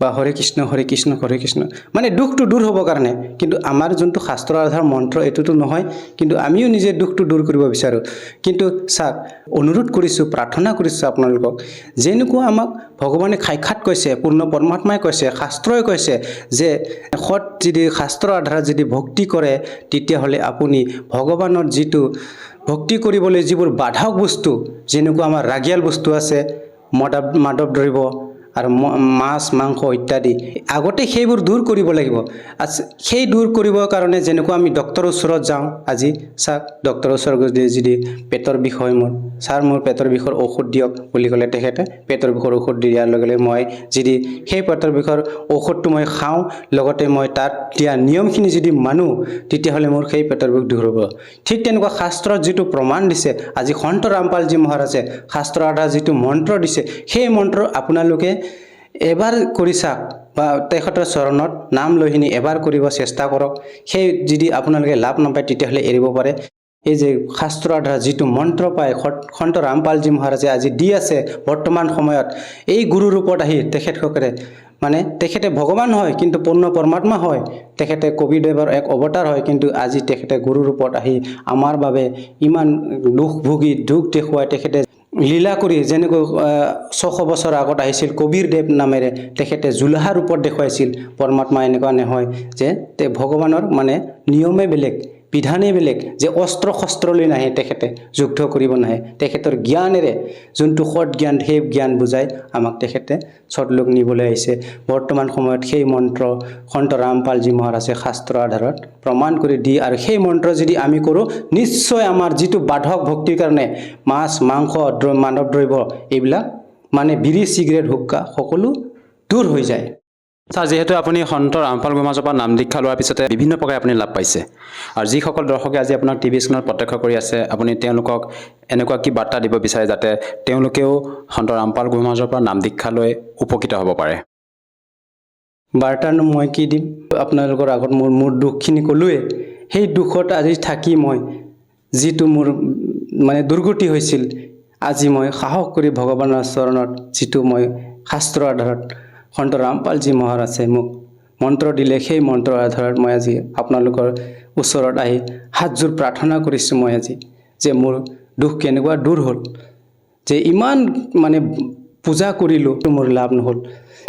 বা হৰে কৃষ্ণ হৰে কৃষ্ণ, মানে দুখটো দূৰ হ'বৰ কাৰণে। কিন্তু আমাৰ যোনটো শাস্ত্ৰৰ আধাৰ মন্ত্ৰ এইটোতো নহয়, কিন্তু আমিও নিজে দুখটো দূৰ কৰিব বিচাৰোঁ। কিন্তু চাওক, অনুৰোধ কৰিছোঁ, প্ৰাৰ্থনা কৰিছোঁ আপোনালোকক, যেনেকুৱা আমাক ভগৱানে সাক্ষাৎ কৈছে, পূৰ্ণ পৰমাত্মাই কৈছে, শাস্ত্ৰই কৈছে যে যদি শাস্ত্ৰৰ আধাৰত যদি ভক্তি কৰে তেতিয়াহ'লে আপুনি ভগৱানৰ যিটো ভক্তি কৰিবলৈ যিবোৰ বাধক বস্তু, যেনেকুৱা আমাৰ ৰাগিয়াল বস্তু আছে, মাদক দ্ৰব্য আৰু মাছ মাংস ইত্যাদি, আগতে সেইবোৰ দূৰ কৰিব লাগিব। সেই দূৰ কৰিবৰ কাৰণে যেনেকুৱা আমি ডক্তৰৰ ওচৰত যাওঁ, আজি চাওক ডক্তৰৰ ওচৰত যদি পেটৰ বিষ হয়, ছাৰ মোৰ পেটৰ বিষৰ ঔষধ দিয়ক বুলি ক'লে তেখেতে পেটৰ বিষৰ ঔষধ দিয়াৰ লগে লগে মই যদি সেই পেটৰ বিষৰ ঔষধটো মই খাওঁ, লগতে মই তাত দিয়া নিয়মখিনি যদি মানো, তেতিয়াহ'লে মোৰ সেই পেটৰ বিষ দূৰ হ'ব। ঠিক তেনেকুৱা শাস্ত্ৰত যিটো প্ৰমাণ দিছে, আজি সন্ত ৰামপালজী মহাৰাজে শাস্ত্ৰৰ আধাৰত যিটো মন্ত্ৰ দিছে, সেই মন্ত্ৰ আপোনালোকে এবাৰ কৰি চাওক বা তেখেতৰ চৰণত নাম লৈ কিনি এবাৰ কৰিব চেষ্টা কৰক। সেই যদি আপোনালোকে লাভ নাপায় তেতিয়াহ'লে এৰিব পাৰে। এই যে শাস্ত্ৰৰ আধাৰত যিটো মন্ত্ৰ পায় সন্ত ৰামপালজী মহাৰাজে আজি দি আছে বৰ্তমান সময়ত, এই গুৰু ৰূপত আহি তেখেতসকলে মানে তেখেতে ভগৱান হয় কিন্তু পূৰ্ণ পৰমাত্মা হয়, তেখেতে কবিদেৱৰ এক অৱতাৰ হয়, কিন্তু আজি তেখেতে গুৰু ৰূপত আহি আমাৰ বাবে ইমান দুখ ভুগি দুখ দেখুৱাই তেখেতে লীলা কৰি যেনেকৈ 600 বছৰ আগত আহিছিল কবীৰদেৱ নামেৰে তেখেতে জুলাহা ৰূপত দেখুৱাইছিল পৰমাত্মা এনেকুৱা নহয় যে ভগৱানৰ মানে নিয়মে বেলেগ বিধানে বেলেগ যে অস্ত্ৰ শস্ত্ৰ লৈ নাহে তেখেতে যুদ্ধ কৰিব নাহে তেখেতৰ জ্ঞানেৰে যোনটো সৎ জ্ঞান সেই জ্ঞান বুজাই আমাক তেখেতে সৎলোক নিবলৈ আহিছে বৰ্তমান সময়ত সেই মন্ত্ৰ সন্ত ৰামপালজী মহাৰাজে শাস্ত্ৰ আধাৰত প্ৰমাণ কৰি দি আৰু সেই মন্ত্ৰ যদি আমি কৰোঁ নিশ্চয় আমাৰ যিটো বাধক ভক্তিৰ কাৰণে মাছ মাংস মানৱ দ্ৰব্য এইবিলাক মানে বিড়ি চিগাৰেট হুক্কা সকলো দূৰ হৈ যায়
ছাৰ যিহেতু আপুনি সন্ত ৰামপাল গুৰুমাজৰ পৰা নাম দীক্ষা লোৱাৰ পিছতে বিভিন্ন প্ৰকাৰে আপুনি লাভ পাইছে আৰু যিসকল দৰ্শকে আজি আপোনাক টিভি স্ক্ৰীণত প্ৰত্যক্ষ কৰি আছে আপুনি তেওঁলোকক এনেকুৱা কি বাৰ্তা দিব বিচাৰে যাতে তেওঁলোকেও সন্ত ৰামপাল গুৰুমাজৰ পৰা নাম দীক্ষা লৈ উপকৃত হ'ব পাৰে
বাৰ্তানো মই কি দিম আপোনালোকৰ আগত মোৰ দুখখিনি ক'লোৱে সেই দুখত আজি থাকি মই যিটো মোৰ মানে দুৰ্গতি হৈছিল আজি মই সাহস কৰি ভগৱানৰ চৰণত যিটো মই শাস্ত্ৰ আধাৰত সন্ত ৰামপালজী মহাৰাজে মোক মন্ত্ৰ দিলে সেই মন্ত্ৰৰ আধাৰত মই আজি আপোনালোকৰ ওচৰত আহি হাতযোৰ প্ৰাৰ্থনা কৰিছোঁ মই আজি যে মোৰ দুখ কেনেকুৱা দূৰ হ'ল যে ইমান মানে পূজা কৰিলোঁ মোৰ লাভ নহ'ল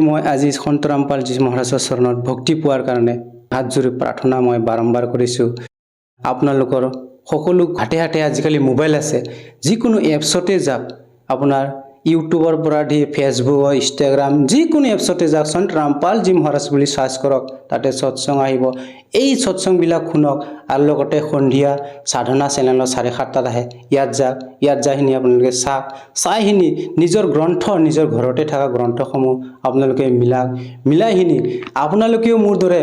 মই আজি সন্ত ৰামপালজী মহাৰাজৰ চৰণত ভক্তি পোৱাৰ কাৰণে হাতযোৰ প্ৰাৰ্থনা মই বাৰম্বাৰ কৰিছোঁ আপোনালোকৰ সকলো হাতে হাতে আজিকালি মোবাইল আছে যিকোনো এপছতে যাওক আপোনাৰ ইউটিউবৰ পৰা দি ফেচবুক ইনষ্টাগ্ৰাম যিকোনো এপছতে যাওক সন্ত ৰামপালজী মহাৰাজ বুলি চাৰ্চ কৰক তাতে সৎসং আহিব এই সৎসংবিলাক শুনক আৰু লগতে সন্ধিয়া সাধনা চেনেলৰ 7:30 আহে ইয়াত যাইখিনি আপোনালোকে চাইখিনি নিজৰ গ্ৰন্থ নিজৰ ঘৰতে থকা গ্ৰন্থসমূহ আপোনালোকে মিলাইখিনি আপোনালোকেও মোৰ দৰে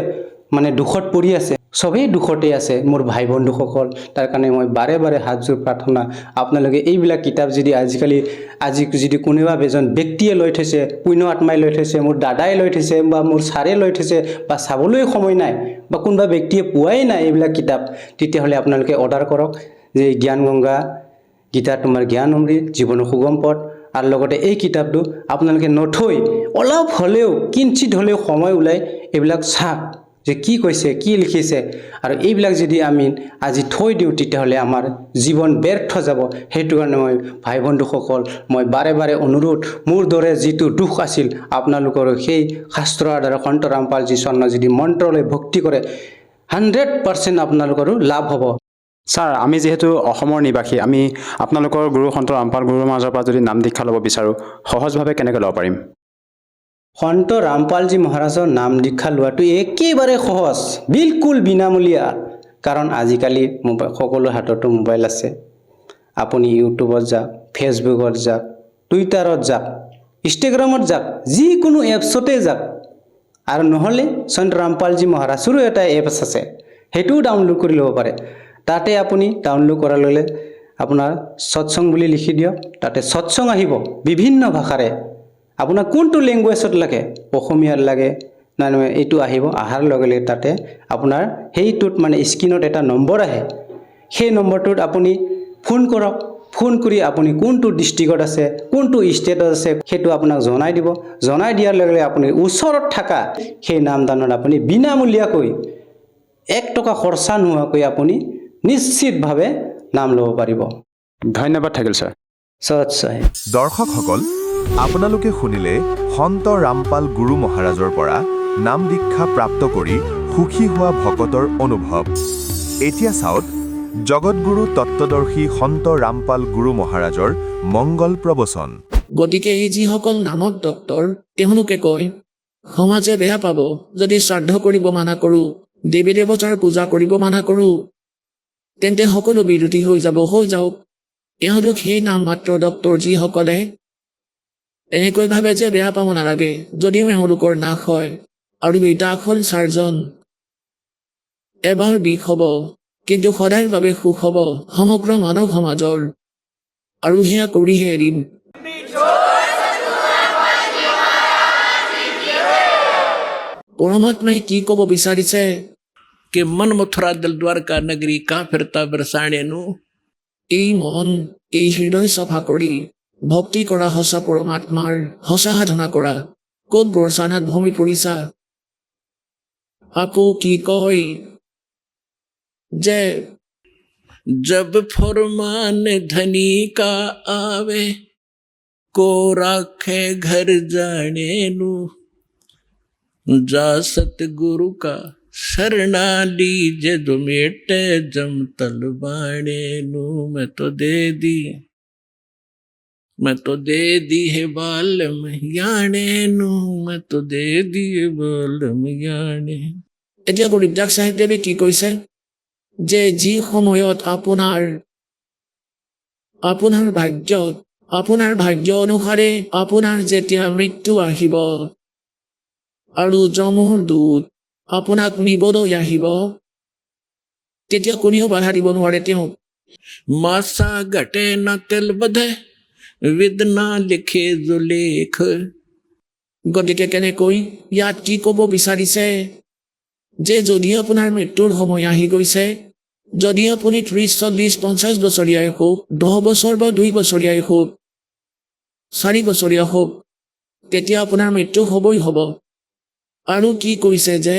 মানে দুখত পৰি আছে সবেই দুখতে আছে মোৰ ভাই বন্ধুসকল তাৰ কাৰণে মই বাৰে বাৰে হাতযোৰ প্ৰাৰ্থনা আপোনালোকে এইবিলাক কিতাপ যদি আজি যদি কোনোবা এজন ব্যক্তিয়ে লৈ থৈছে পুণ্য আত্মাই লৈ থৈছে মোৰ দাদাই লৈ থৈছে বা মোৰ ছাৰে লৈ থৈছে বা চাবলৈ সময় নাই বা কোনোবা ব্যক্তিয়ে পোৱাই নাই এইবিলাক কিতাপ তেতিয়াহ'লে আপোনালোকে অৰ্ডাৰ কৰক যে জ্ঞান গংগা গীতা তোমাৰ জ্ঞান অমৃত জীৱনৰ সুগম পথ আৰু লগতে এই কিতাপটো আপোনালোকে নথৈ অলপ হ'লেও কিঞ্চিত হ'লেও সময় ওলাই এইবিলাক চাওক যে কি কৈছে কি লিখিছে আৰু এইবিলাক যদি আমি আজি থৈ দিওঁ তেতিয়াহ'লে আমাৰ জীৱন ব্যৰ্থ যাব সেইটো কাৰণে মই ভাই বন্ধুসকল মই বাৰে বাৰে অনুৰোধ মোৰ দৰে যিটো দুখ আছিল আপোনালোকৰ সেই শাস্ত্ৰ আধাৰ সন্ত ৰামপালজী চৰণ যদি মন্ত্ৰলৈ ভক্তি কৰে 100% আপোনালোকৰো লাভ হ'ব
ছাৰ আমি যিহেতু অসমৰ নিবাসী আমি আপোনালোকৰ গুৰু সন্ত ৰামপাল গুৰুৰ মাজৰ পৰা যদি নাম দীক্ষা ল'ব বিচাৰোঁ সহজভাৱে কেনেকৈ ল'ব পাৰিম
সন্ত ৰামপালজী মহাৰাজৰ নাম দীক্ষা লোৱাটো একেবাৰে সহজ বিলকুল বিনামূলীয়া কাৰণ আজিকালি সকলো হাততো মোবাইল আছে আপুনি ইউটিউবত যাওক ফেচবুকত যাওক টুইটাৰত যাওক ইনষ্টাগ্ৰামত যাওক যিকোনো এপছতে যাওক আৰু নহ'লে সন্ত ৰামপালজী মহাৰাজৰো এটা এপছ আছে সেইটোও ডাউনলোড কৰি ল'ব পাৰে তাতে আপুনি ডাউনলোড কৰাৰ লগে আপোনাৰ সৎসং বুলি লিখি দিয়ক তাতে সৎসং আহিব বিভিন্ন ভাষাৰে আপোনাৰ কোনটো লেংগুৱেজত লাগে অসমীয়াত লাগে নাই এইটো আহিব আহাৰ লগে লগে তাতে আপোনাৰ সেইটোত মানে স্ক্ৰীনত এটা নম্বৰ আহে সেই নম্বৰটোত আপুনি ফোন কৰক ফোন কৰি আপুনি কোনটো ডিষ্ট্ৰিক্টত আছে কোনটো ষ্টেটত আছে সেইটো আপোনাক জনাই দিব জনাই দিয়াৰ লগে লগে আপুনি ওচৰত থকা সেই নামদানত আপুনি বিনামূলীয়াকৈ 1 টকা খৰচা নোহোৱাকৈ আপুনি নিশ্চিতভাৱে নাম ল'ব পাৰিব
ধন্যবাদ থাকিল ছাৰ
সৎসাই
দৰ্শকসকল আপোনালোকে শুনিলে সন্ত ৰামপাল গুৰু মহাৰাজৰ পৰা নাম দীক্ষা প্ৰাপ্ত কৰি সুখী হোৱা ভকতৰ অনুভৱ এতিয়া চাওক জগতগুৰু তত্ত্বদৰ্শী সন্ত ৰামপাল গুৰু মহাৰাজৰ মংগল প্ৰবচন
গতিকে এই যিসকল নামক ডক্তৰ তেওঁলোকে কয় সমাজে বেয়া পাব যদি শ্ৰাদ্ধ কৰিব মানা কৰোঁ দেৱী দেৱতাৰ পূজা কৰিব মানা কৰোঁ তেন্তে সকলো বিৰোধী হৈ যাওক তেওঁলোক সেই নাম মাত্ৰ ডক্তৰ যিসকলে এনেকৈ ভাবে যে বেয়া পাব নালাগে যদিও এওঁলোকৰ নাশ হয় আৰু এটা হ'ল চাৰ্জন এবাৰ বিষ হ'ব কিন্তু সদায়ৰ বাবে সুখ হ'ব সমগ্ৰ মানৱ সমাজৰ আৰু সেয়া কৰিহে এৰিম परमात्मा की को विचारी है कि मन मथुरा दिल द्वारका नगरी का फिरता बरसाणे नु मन हृदय सफा करी भक्ति करा हसा परमात्मार हसा साधना करा कत बरसानात भूमि परिसा आको की कय जे जब फरमान धनी का आवे को राखे घर जाने नू जा सतगुरु का शरणा लीजे जो मेटे जम तलबाने नू मैं तो दे दी है बालम याने नू मैं तो दे दी है बालम याने। এতিয়া গৰিবদাস সাহিত্যে কি কৈছে যে যি সময়ত আপোনাৰ ভাগ্য অনুসাৰে আপোনাৰ যেতিয়া মৃত্যু আহিব আৰু যমৰ দূত আপোনাক নিবলৈ আহিব তেতিয়া কোনেও বাধা দিব নোৱাৰে তেওঁক। মাছা ঘটে না তেল বধে বিদনা লিখে जो लेख। গতিকে কেনেকৈ ইয়াত কি ক'ব বিচাৰিছে যে যদি আপোনাৰ মৃত্যুৰ সময় আহি গৈছে, যদি আপুনি 30-40-50 বছৰীয়াই হওক, 10 বছৰ বা 2 বছৰীয়াই হওক, 4 বছৰীয়া হওক, তেতিয়া আপোনাৰ মৃত্যু হ'বই হ'ব। আৰু কি কৈছে যে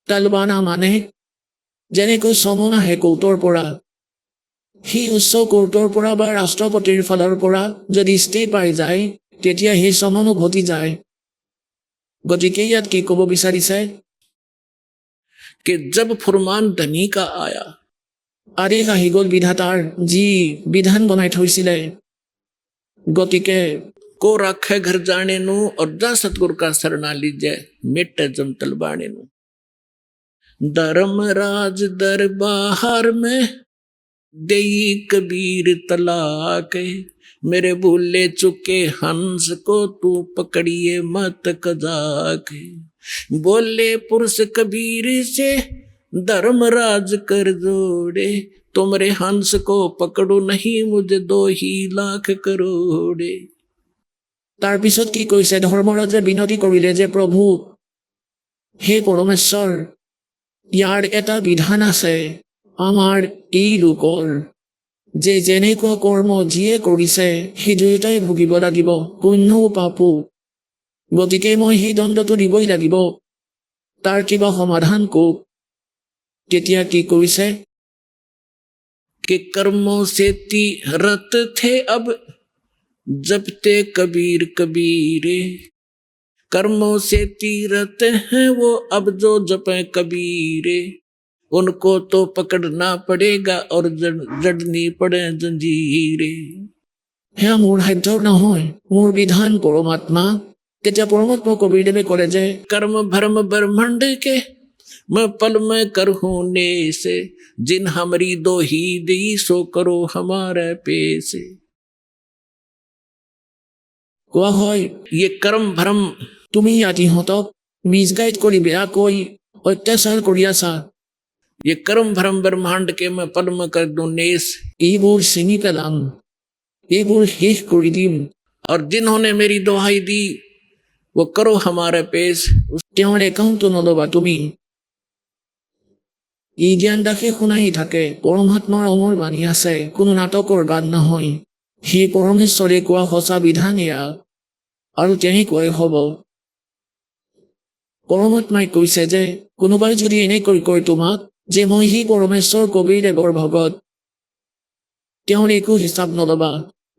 তালবানা মানে যেনেকৈ চমন আহে কৌটৰ পৰা, সেই উচ্চ কৌটৰ পৰা বা ৰাষ্ট্ৰপতিৰ ফালৰ পৰা যদি ষ্টে পাই যায় তেতিয়া সেই চমনো ঘটি যায়। গতিকে ইয়াত কি ক'ব বিচাৰিছে कि जब फुरमान धनी का आया, আদেশ আহি গ'ল বিধাতাৰ যি বিধান বনাই থৈছিলে। গতিকে को राखे घर जाने नू और जा सतगुरु का शरणा लीजे मेटे जम तलबाने नू। धर्मराज दरबार में देई कबीर तलाक, मेरे भूले चुके हंस को तू पकड़िए मत कजाक। बोले पुरुष कबीर से धर्मराज कर जोड़े, तुमरे हंस को पकड़ो नहीं मुझे 2 लाख करोड़े। তাৰ পিছত কি কৈছে ধৰ্মৰাজে বিনতি কৰিলে যে প্ৰভু হে পৰমেশ্বৰ, ইয়াৰ এটা বিধান আছে আমাৰ এই লোকৰ যে যেনেকুৱা কৰ্ম যিয়ে কৰিছে সেই দুয়োটাই ভুগিব লাগিব, পুণ্যও পাপো। গতিকে মই সেই দণ্ডটো দিবই লাগিব, তাৰ কিবা সমাধান কওক। তেতিয়া কি কৰিছে कि कर्मों से तीरथ थे अब जपते कबीर कबीरे, कर्मों से तीरथ हैं वो अब जो जपे कबीरे, उनको तो पकड़ना पड़ेगा और जड़नी पड़े जंजीरे। হে মোৰ সাধ্য নহয়, মোৰ বিধান পৰমাত্মা। তেতিয়া পৰমাত্মা কবীৰদেৱে ক'লে যে कर्म भरम ब्रह्मांड के मैं पल में करहूं नेसे, जिन हमरी 2 दी सो करो हमारे पेसे। কোৱা হয় ये कर्म भरम তুমি ইয়াত ইহঁতক মিছগাইড কৰি বেয়াকৈ অত্যাচাৰ কৰি আছা। ये कर्म भरम ब्रह्मांड के मैं पल में कर दूं नेस, এইবোৰ চিঙি পেলাম, এইবোৰ শেষ কৰি দিম। और जिन्होंने मेरी दोहाई दी वो करो हमारे पेश, তেওঁৰ একাউণ্টটো নল'বা তুমি। এই জ্ঞান দাসে শুনাই থাকে পৰমাত্মাৰ অমৰ বাণী আছে, কোনো নাটকৰ গান নহয়। সেই পৰমেশ্বৰে কোৱা সঁচা বিধান এয়া, আৰু তেনেকুৱাই হ'ব। পৰমাত্মাই কৈছে যে কোনোবাই যদি এনেকৈ কয় তোমাক যে মই সেই পৰমেশ্বৰ কবীৰদেৱৰ ভগত, তেওঁৰ একো হিচাপ নল'বা,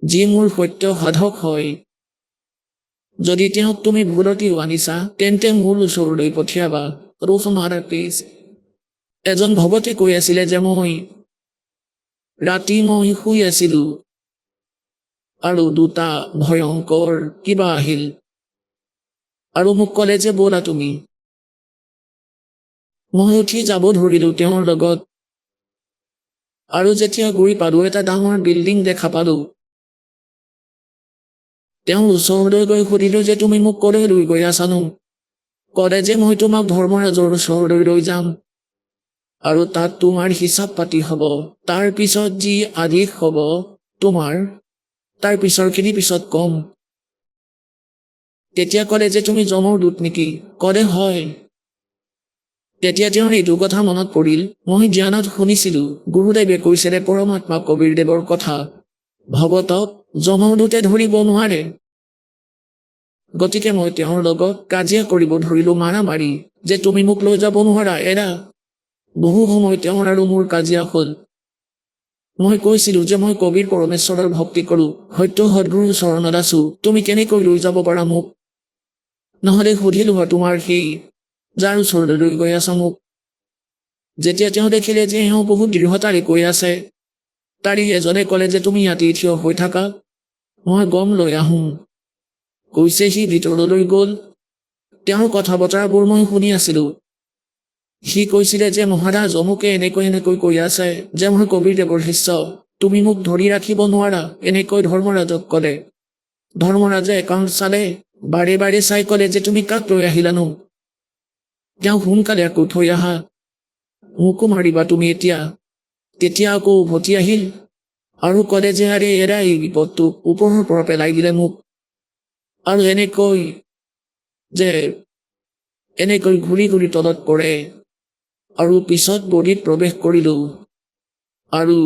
যি মোৰ সত্য সাধক হয়। যদি তেওঁক তুমি ভুলতিও আনিছা তেন্তে মোৰ ওচৰলৈ পঠিয়াবা। এজন ভগতে কৈ আছিলে যে ৰাতি মই শুই আছিলো আৰু 2টা ভয়ংকৰ কিবা আহিল আৰু মোক ক'লে যে ব'লা তুমি। মই উঠি যাব ধৰিলো তেওঁৰ লগত, আৰু যেতিয়া গৈ পালো এটা ডাঙৰ বিল্ডিং দেখা পালো। তেওঁৰ ওচৰলৈ গৈ সুধিলো যে তুমি মোক ক'লৈ লৈ গৈ আছানো? ক'লে যে মই তোমাক ধৰ্মৰাজৰ ওচৰলৈ লৈ যাম আৰু তাত তোমাৰ হিচাপ পাতি হ'ব, তাৰ পিছত যি আদেশ হ'ব তোমাৰ তাৰ পিছৰখিনি পিছত কম। তেতিয়া ক'লে যে তুমি যমৰ দূত নেকি? ক'লে হয়। তেতিয়া তেওঁৰ এইটো কথা মনত পৰিল, মই জ্ঞানত শুনিছিলো গুৰুদেৱে কৈছিলে পৰমাত্মা কবীৰদেৱৰ কথা, ভগতক যমৰ দূতে ধৰিব নোৱাৰে। গতিকে মই তেওঁৰ লগত কাজিয়া কৰিব ধৰিলো, মাৰামাৰি, যে তুমি মোক লৈ যাব নোৱাৰা, এৰা। বহু সময় তেওঁৰ আৰু মোৰ কাজিয়া হ'ল। মই কৈছিলো যে মই কবিৰ পৰমেশ্বৰৰ ভক্তি কৰোঁ, সত্য সদগুৰুৰ চৰণত আছো, তুমি কেনেকৈ লৈ যাব পাৰা মোক? নহ'লে সুধিলো হয় তোমাৰ সেই যাৰ ওচৰলৈ লৈ গৈ আছা মোক। যেতিয়া তেওঁ দেখিলে যে এওঁ বহুত দৃঢ়তাৰে কৈ আছে, তাৰি এজনে ক'লে যে তুমি ইয়াতে থিয় হৈ থাকা, মই গম লৈ আহোঁ। কৈছে সি ভিতৰলৈ গ'ল। তেওঁৰ কথা বতৰাবোৰ মই শুনি আছিলো। সি কৈছিলে যে মহাৰাজ অমুকে এনেকৈ কৈ আছে যে মই কবিৰদেৱৰ শিষ্য, তুমি মোক ধৰি ৰাখিব নোৱাৰা, এনেকৈ ধৰ্মৰাজক ক'লে। ধৰ্মৰাজে একাউণ্ট চালে, বাৰে বাৰে চাই ক'লে যে তুমি কাক লৈ আহিলানো? তেওঁ সোনকালে আকৌ থৈ আহা, মোকো মাৰিবা তুমি এতিয়া। তেতিয়া আকৌ উভতি আহিল আৰু ক'লে যে আৰে এৰা এই বিপদটো, ওপৰৰ পৰা পেলাই দিলে মোক। আৰু এনেকৈ ঘূৰি ঘূৰি তলত পৰে। আৰু পিছত বডিত প্ৰৱেশ কৰিলো। আৰু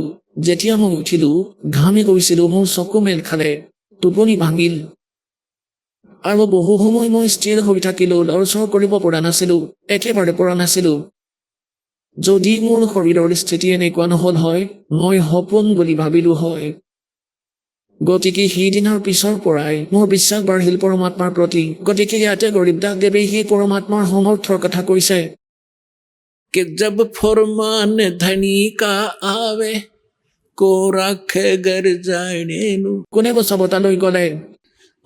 যেতিয়া মই উঠিলো, ঘামি গৈছিলো, মোৰ চকু মেল খালে, টোপনি ভাঙিল। আৰু বহু সময় মই স্থিৰ হৈ থাকিলো, লৰচৰ কৰিব পৰা নাছিলো, একেবাৰে পৰা নাছিলো। যদি মোৰ শৰীৰৰ স্থিতি এনেকুৱা নহ'ল হয়, মই সপোন বুলি ভাবিলো হয়। গতিকে সেইদিনাৰ পিছৰ পৰাই মোৰ বিশ্বাস বাঢ়িল পৰমাত্মাৰ প্ৰতি। গতিকে ইয়াতে গৰীবদাস দেৱে সেই পৰমাত্মাৰ সমৰ্থৰ কথা কৈছে कि जब फरमान धनी का आवे को राखे घर जाने नु। कोने बचाब ताলৈ গ'লে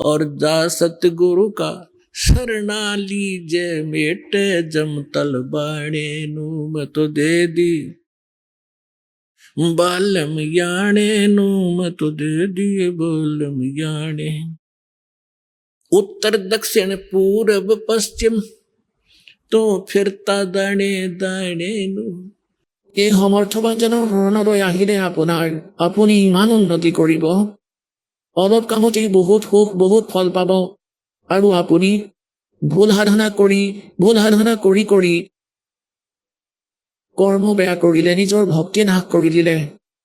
और जा सतगुरु का शरणा लीजे मेटे जमतल बाणे नु। मैं तो दे दी बालम याने नु, मैं तो दे दिए बालम याने। उत्तर दक्षिण पूरब पश्चिम तो फिरता दाणे दाणे नु। এই সমৰ্থবানজনৰ শৰণলৈ আহিলে আপুনি ইমান উন্নতি কৰিব, অলপ কামতেই বহুত সুখ, বহুত ফল পাব। আৰু আপুনি ভুল সাধনা কৰি কৰ্ম বেয়া কৰিলে, নিজৰ ভক্তি নাশ কৰি দিলে।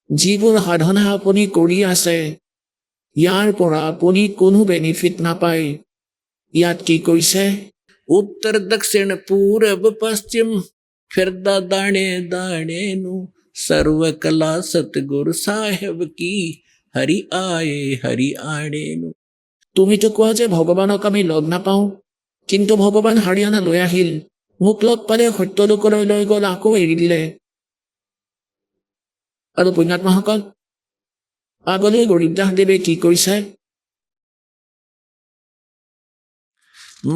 যিবোৰ সাধনা আপুনি কৰি আছে, ইয়াৰ পৰা আপুনি কোনো বেনিফিট নাপায়। ইয়াত কি কৈছে? उत्तर दक्षिण पूरब पश्चिम फिरदा दाणे दाणे नु। सर्व कला सतगुरु साहेब की हरि आणे नु। তুমিতো কোৱা যে ভগৱানক আমি লগ নাপাওঁ, কিন্তু ভগৱান হাৰিয়ানা লৈ আহিল, মোক লগ পালে সত্যলোকলৈ লৈ গ'ল, আকৌ এৰি দিলে। আৰু পুণ্যাত্মাসকল, আগলৈ গৰীবদাস দেৱে কি কৈছে?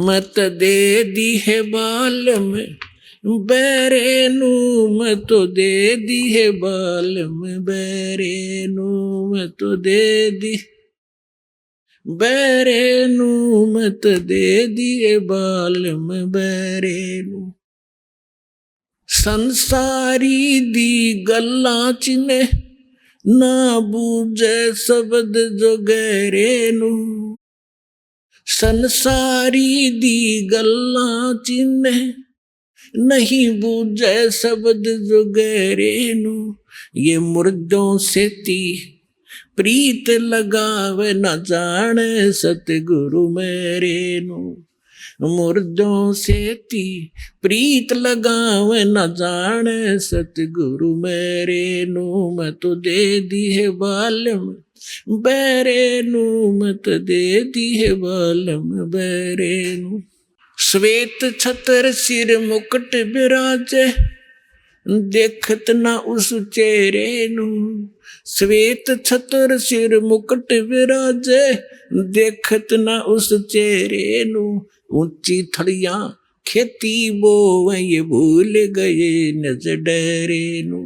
मत दे दी है बालम बैरेनु, मैं तो दे दी है बालम बैरेनु, मैं तो दे दी बैरेनु, मैं तो दे दी है बालम बैरेनु। संसारी दी गल्ला चिने ना बूझे शब्द जो गहरेनु। संसारी दी गल्ला चिन्ह नहीं बूझे शब्द जो गहरेनु। ये मुर्दों से ती प्रीत लगावे न जाने सतगुरु मेरे नु। मुर्दों से ती प्रीत लगावे न जाने सतगुरु मेरे नु। मैं तो दे दी है बालम बैरेनु, मत दे दी है बालम बैरेनु। श्वेत छतर सिर मुकुट विराजे देखत ना उस चेहरे नु। श्वेत छतर सिर मुकुट विराजे देखत ना उस चेहरे नु। ऊंची थड़ियां खेती बोवे ये भूल गए नज डरे नु।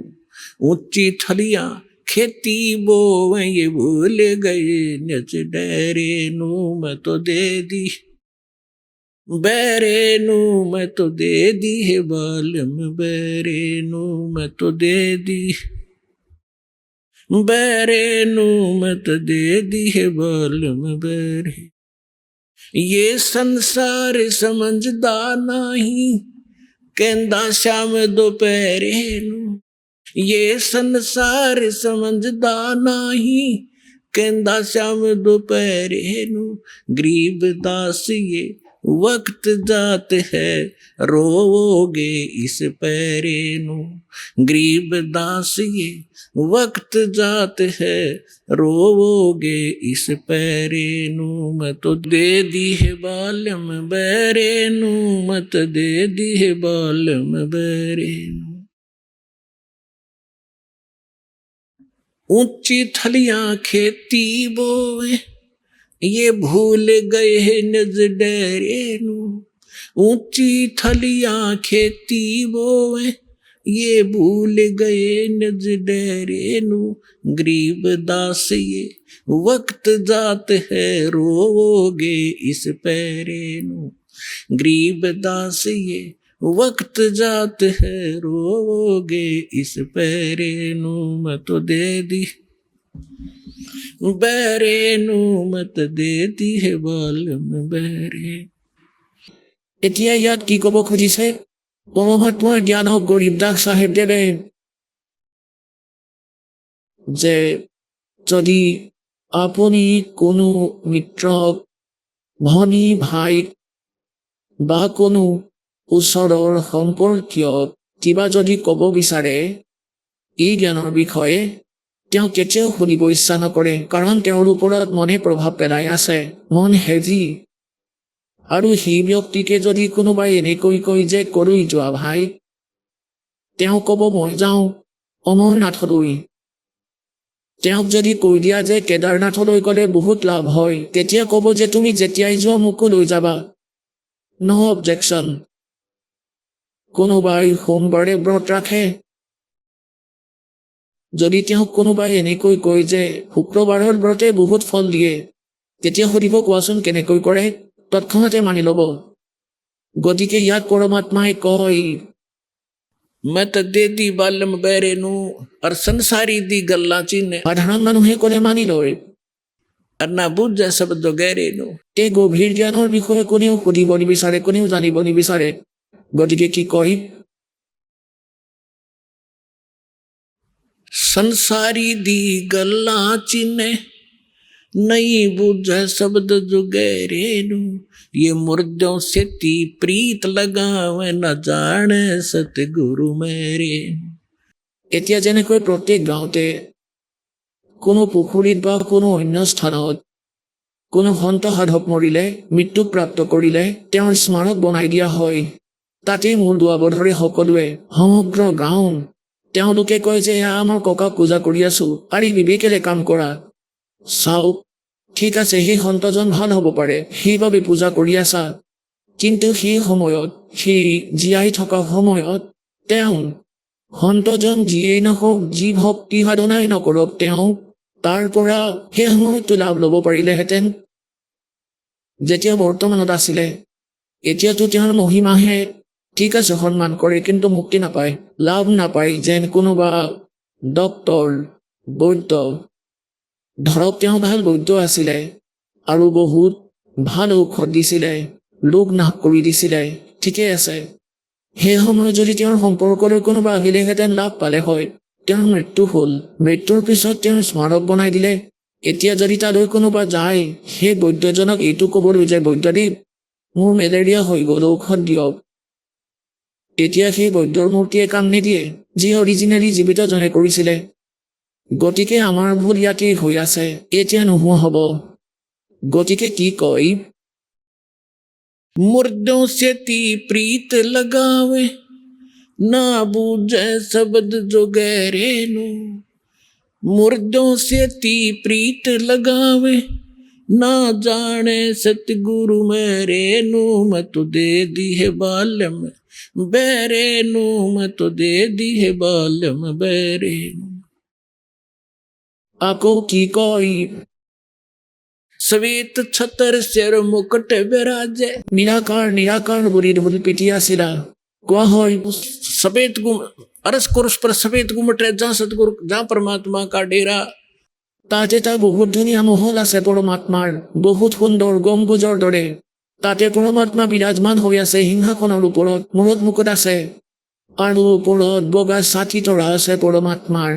ऊंची थड़ियां खेती बोवे ये भूल गए नच डरे नु। मैं तो दे दी बैरे नु, मैं तो दे दी है बालम बैरे नु। मैं तो दे दी बैरे नु, मैं तो दे दी है बालम बैरे। ये संसार समझदा नहीं कहंदा शाम दोपहरे नु। ये संसार समझदा नहीं कहंदा शाम दोपहरे नु। गरीब दास ये वक्त जात है रोवोगे इस पैरे नू गरीब दासिए वक्त जात है रोवोगे इस पैरे नू मत दे दी है बालम बैरे नू मत दे दी है बालम बैरे नू ऊंची थलियां खेती बोए ये भूल गए हैं नज डेरे नू ऊंची थलियां खेती बोए ये भूल गए नज डेरे नू गरीब दास ये वक्त जात है रोवोगे इस पैरे नू गरीब दास ये वक्त जात है रोवोगे इस पैरे नू मैं तो दे दी बैरे नू मत देती হে বালম বেৰে এতিয়া ইয়াত কি ক'ব খুজিছে পৰমাত্মাৰ জ্ঞান হওক গৰীবদাস চাহেবদেৱে যে যদি আপুনি কোনো মিত্ৰক ভনী ভাইক বা কোনো ওচৰৰ সম্পৰ্কীয়ক কিবা যদি ক'ব বিচাৰে এই জ্ঞানৰ বিষয়ে তেওঁ কেতিয়াও শুনিব ইচ্ছা নকৰে কাৰণ তেওঁৰ ওপৰত মনে প্ৰভাৱ পেলাই আছে মন হেজি আৰু সেই ব্যক্তিকে যদি কোনোবাই এনেকৈ কয় যে কলৈ যোৱা ভাই তেওঁ ক'ব মই যাওঁ অমৰনাথলৈ তেওঁক যদি কৈ দিয়া যে কেদাৰনাথলৈ গ'লে বহুত লাভ হয় তেতিয়া ক'ব যে তুমি যেতিয়াই যোৱা মোকো লৈ যাবা নো অবজেকশ্যন কোনোবাই সোমবাৰে ব্ৰত ৰাখে যদি তেওঁক কোনোবাই এনেকৈ কয় যে শুক্ৰবাৰৰ ব্ৰতে বহুত ফল দিয়ে তেতিয়া সুধিব কোৱাচোন কেনেকৈ কৰে তৎক্ষণাতে মানি ল'ব গতিকে ইয়াত পৰমাত্মাই কয় মত দে দি বালম বেৰে নু আৰু সংসাৰী দি গল্লা চিনে সাধাৰণ মানুহে ক'লে মানি লয় আৰু না বুজে শব্দ গেৰে নু এই গভীৰ জ্ঞানৰ বিষয়ে কোনেও সুধিব নিবিচাৰে কোনেও জানিব নিবিচাৰে গতিকে কি কয় संसारी दी गल्ला चिने नहीं बुझे शब्द जो गहरे नू ये मुर्दों से ती प्रीत लगावे न जाने सतगुरु मेरे এতিয়া যেনেকৈ প্ৰত্যেক গাঁৱতে কোনো পুখুৰীত বা কোনো অন্য স্থানত কোনো সন্ত সাধক মৰিলে মৃত্যু প্ৰাপ্ত কৰিলে তেওঁৰ স্মাৰক বনাই দিয়া হয় তাতে মূল দুৱাব ধৰে সকলোৱে সমগ্ৰ গাঁও তেওঁলোকে কয় যে আমাৰ ককাক পূজা কৰি আছো পাৰি বিবেকেৰে কাম কৰা চাওক ঠিক আছে সেই সন্তজন ভাল হ'ব পাৰে সেইবাবে পূজা কৰি আছা কিন্তু সেই সময়ত সেই জীয়াই থকা সময়ত তেওঁ সন্তজন যিয়েই নহওক যি ভক্তি সাধনাই নকৰক তেওঁ তাৰ পৰা সেই সময়তো লাভ ল'ব পাৰিলেহেঁতেন যেতিয়া বৰ্তমানত আছিলে এতিয়াতো তেওঁৰ মহিমাহে ঠিক আছে সন্মান কৰে কিন্তু মুক্তি নাপায় লাভ নাপায় যেন কোনোবা ডক্তৰ বৈদ্য ধৰক তেওঁ ভাল বৈদ্য আছিলে আৰু বহুত ভাল ঔষধ দিছিলে লোক নাশ কৰি দিছিলে ঠিকে আছে সেই সময়ত যদি তেওঁৰ সম্পৰ্কলৈ কোনোবা আহিলেহেঁতেন লাভ পালে হয় তেওঁৰ মৃত্যু হ'ল মৃত্যুৰ পিছত তেওঁৰ স্মাৰক বনাই দিলে এতিয়া যদি তালৈ কোনোবা যায় সেই বৈদ্যজনক এইটো ক'বলৈ যে বৈদ্যদেৱ মোৰ মেলেৰিয়া হৈ গ'ল ঔষধ দিয়ক এতিয়া সেই বৈদ্যৰ মূৰ্তিয়ে কাম নিদিয়ে যি অৰিজিনেলি জীৱিতজনে কৰিছিলে গতিকে আমাৰ ভুল ইয়াতেই হৈ আছে এতিয়া নোহোৱা হ'ব গতিকে কি কয় मुर्दों से ती प्रीत लगावे ना बूझे शब्द जो गहरे नू मुर्दों से ती प्रीत लगावे ना जाने सतगुरु मेरे नू मैं तो दे दी है बालम बेरे नू मैं तो दे दी है बालम बेरे नू आको की कोई শ্বেত ছতৰ চেৰ মুকুট বিৰাজে নিৰাকাৰ বুলিৰ বুলি পিটি আছিলা কোৱা হয় सफेद अरस कुरुस पर सफेद घुमट जहाँ सतगुरु जहाँ परमात्मा का डेरा তাতে তাৰ বহুত ধুনীয়া মহল আছে পৰমাত্মাৰ বহুত সুন্দৰ গম্বুজৰ দৰে তাতে পৰমাত্মা বিৰাজমান হৈ আছে সিংহাসনৰ ওপৰত মূৰত মুকুট আছে আৰু ওপৰত বগা ছাতি তৰা আছে পৰমাত্মাৰ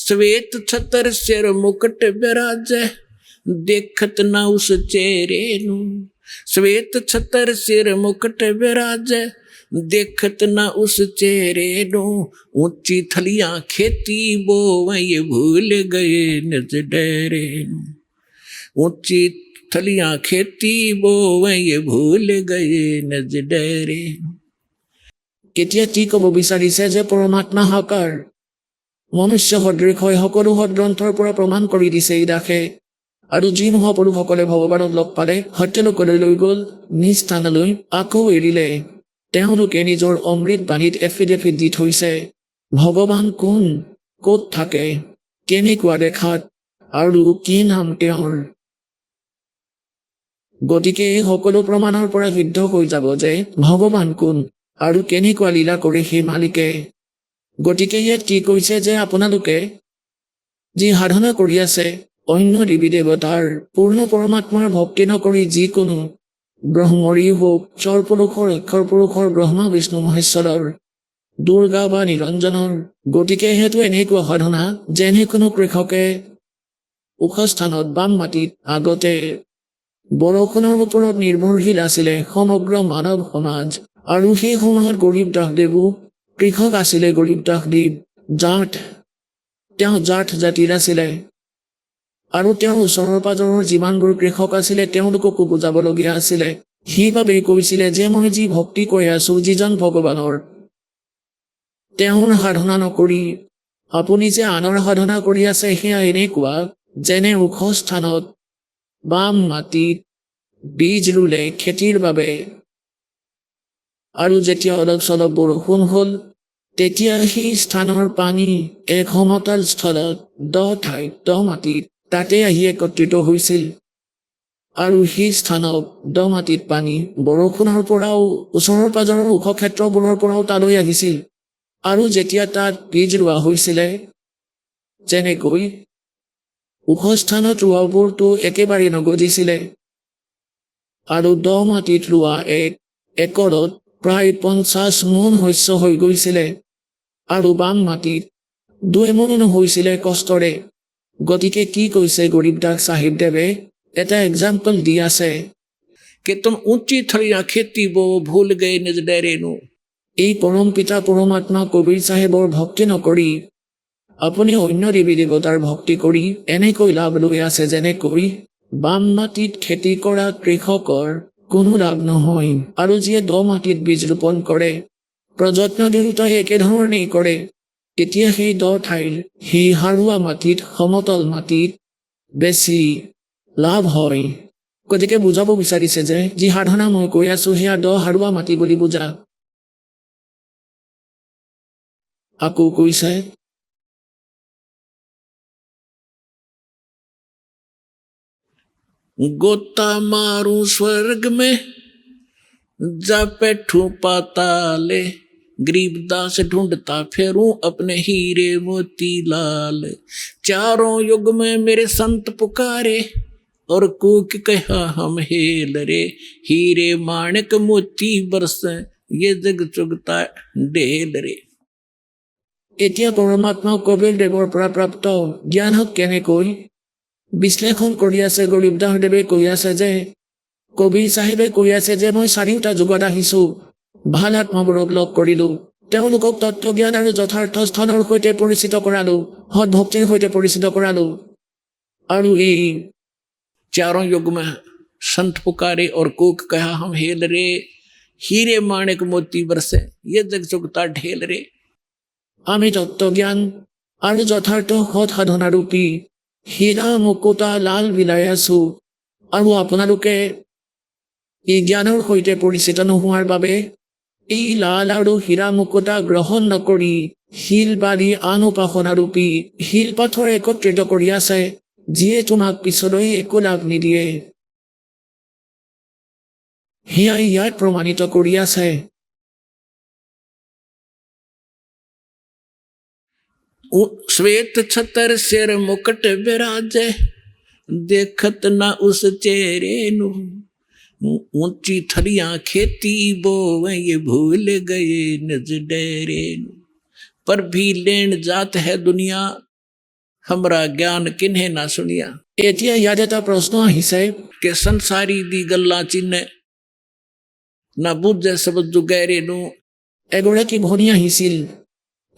শ্বেত ছতৰ চেৰ মুকুট বিৰাজে देखत ना उस चेहरे नू श्वेत छतर सिर मुकुट विराजे, देखत न उस चेहरे नो, ऊंची थलियां खेती बोवे ये भूल गए निज डेरे नो, ऊंची थलियां खेती बोवे ये भूल गए निज डेरे नो। কেতিয়া কি ক'ব বিচাৰিছে যে পৰমাত্মা সাকাৰ, মনুষ্য সদৃশ হৈ সকলো সদগ্ৰন্থৰ পৰা প্ৰমাণ কৰি দিছে এই দাসে। আৰু যি মহাপুৰুষসকলে ভগৱানক লগ পালে সত্যলোকলৈ লৈ গ'ল, নিজ স্থানলৈ আকৌ এৰিলে, তেওঁলোকে নিজৰ অমৃত বাণীত এফিডেভিট দি থৈছে ভগৱান কোন, ক'ত থাকে, কেনেকুৱা দেখাত আৰু কি নাম তেওঁৰ। গতিকে এই সকলো প্ৰমাণৰ পৰা সিদ্ধ হৈ যাব যে ভগৱান কোন আৰু কেনেকুৱা লীলা কৰে সেই মালিকে। গতিকে ইয়াত কি কৈছে যে আপোনালোকে যি সাধনা কৰি আছে অন্য দেৱী দেৱতাৰ পূৰ্ণ পৰমাত্মাৰ ভক্তি নকৰি যিকোনো ব্ৰহ্মৰেই হওক, স্বৰপুৰুষৰ, অক্ষৰ পুৰুষৰ, ব্ৰহ্মা বিষ্ণু মহেশ্বৰৰ, দুৰ্গা বা নিৰঞ্জনৰ, গতিকে সেইটো এনেকুৱা সাধনা যেনে কোনো কৃষকে ওখ স্থানত বাম মাটিত আগতে বৰষুণৰ ওপৰত নিৰ্ভৰশীল আছিলে সমগ্ৰ মানৱ সমাজ। আৰু সেই সময়ত গৰীব দাসদেৱো কৃষক আছিলে। গৰীব দাসদেৱ তেওঁ জাঠ জাতিৰ আছিলে আৰু তেওঁৰ ওচৰৰ পাজৰৰ যিমানবোৰ কৃষক আছিলে তেওঁলোককো বুজাবলগীয়া আছিলে। সেইবাবেই কৈছিলে যে মই যি ভক্তি কৰি আছো যিজন ভগৱানৰ, তেওঁৰ সাধনা নকৰি আপুনি যে আনৰ সাধনা কৰি আছে সেয়া এনেকুৱা যেনে ওখ স্থানত বাম মাটিত বীজ ৰুলে খেতিৰ বাবে, আৰু যেতিয়া অলপ চলপ বৰষুণ হ'ল তেতিয়া সেই স্থানৰ পানী এক সমতল স্থলত দ মাটিত তাতে আহি একত্ৰিত হৈছিল। আৰু সেই স্থানত দ মাটিত পানী বৰষুণৰ পৰাও ওচৰৰ পাজৰৰ ওখ ক্ষেত্ৰবোৰৰ পৰাও তালৈ আহিছিল। আৰু যেতিয়া তাত বীজ ৰোৱা হৈছিলে, যেনেকৈ ওখ স্থানত ৰোৱাবোৰতো একেবাৰে নগজিছিলে, আৰু দ মাটিত ৰোৱা একৰত প্ৰায় 50 মোন শস্য হৈ গৈছিলে, আৰু বাম মাটিত 2 মোন হৈছিলে কষ্টৰে। গতিকে কি কৈছে গৰীব দাস চাহিবদেৱে, এটা এক্সাম্পল দি আছে कि तुम ऊंची थलियां खेती बो भूल गए निज डेरे नु। এই পৰম পিতা পৰমাত্মা কবিৰ চাহেবৰ ভক্তি নকৰি আপুনি অন্য দেৱী দেৱতাৰ ভক্তি কৰি এনেকৈ লাভ লৈ আছে যেনেকৈ বাম মাটিত খেতি কৰা কৃষকৰ কোনো লাভ নহয়। আৰু যিয়ে দ মাটিত বীজ ৰোপণ কৰে প্ৰযত্ন দুয়োটাই একেধৰণেই কৰে, তেতিয়া সেই দ ঠাইৰ সেই সাৰুৱা মাটিত সমতল মাটিত বেছি লাভ হয়। গতিকে বুজাব বিচাৰিছে যে যি সাধনা মই কৈ আছো সেয়া দ সাৰুৱা মাটি বুলি বুজা। আকৌ কৈছে गोता मारूं स्वर्ग में जा बैठूं पाताले, गरीबदास ढूंढता फेरूं अपने हीरे मोती लाल। चारों युग में मेरे संत पुकारे और कूक कहा हम हेल रे, हीरे माणिक मोती बरसे ये जग चुगता ढेल रे। এতিয়া পৰমাত্মা কবিৰ দেৱৰ পৰা প্ৰাপ্ত জ্ঞানক কেনেকৈ বিশ্লেষণ কৰি আছে গৰীব দাসদেৱে কৈ আছে যে কবিৰ চাহেবে কৈ আছে যে মই 4টা যুগত আহিছো, ভাল আত্মাবোৰক লগ কৰিলো, তেওঁলোকক তত্ত্বজ্ঞান আৰু যথাৰ্থ স্থানৰ সৈতে পৰিচিত কৰালো, সৎভক্তিৰ সৈতে পৰিচিত কৰালো। আৰু এই चारों युग में संत पुकारे और कूक कहा हम हेल रे, हीरे माणिक मोती बरसे ये जग चुगता ढेल रे। আমি তত্ত্বজ্ঞান আৰু যথাৰ্থ সৎ সাধনাৰূপী হীৰা মুকুতা লাল বিলাই আছো, আৰু আপোনালোকে এই জ্ঞানৰ সৈতে পৰিচিত নোহোৱাৰ বাবে এই লাল আৰু হীৰা মুকুতা গ্ৰহণ নকৰি শিল বালি আন উপাসনাৰূপী শিল পাথৰ একত্ৰিত কৰি আছে, যিয়ে তোমাক পিছলৈ একো লাভ নিদিয়ে। সেয়াই ইয়াত প্ৰমাণিত কৰি আছে। श्वेत छतर सिर मुकुट विराजे, देखत ना उस चेहरे नु, ऊंची थलियां खेती बोवे ये भूल गए निज डेरे नु। पर भी लेन जात है दुनिया, हमरा ज्ञान किन्हे ना सुनिया। এতিয়া ইয়াত এটা প্ৰশ্ন আহিছে কেছন চাৰি দি গল্লা চিন্নে নাবুদ যে সবত জোগাইৰেনো এগৰাকী ভনী আহিছিল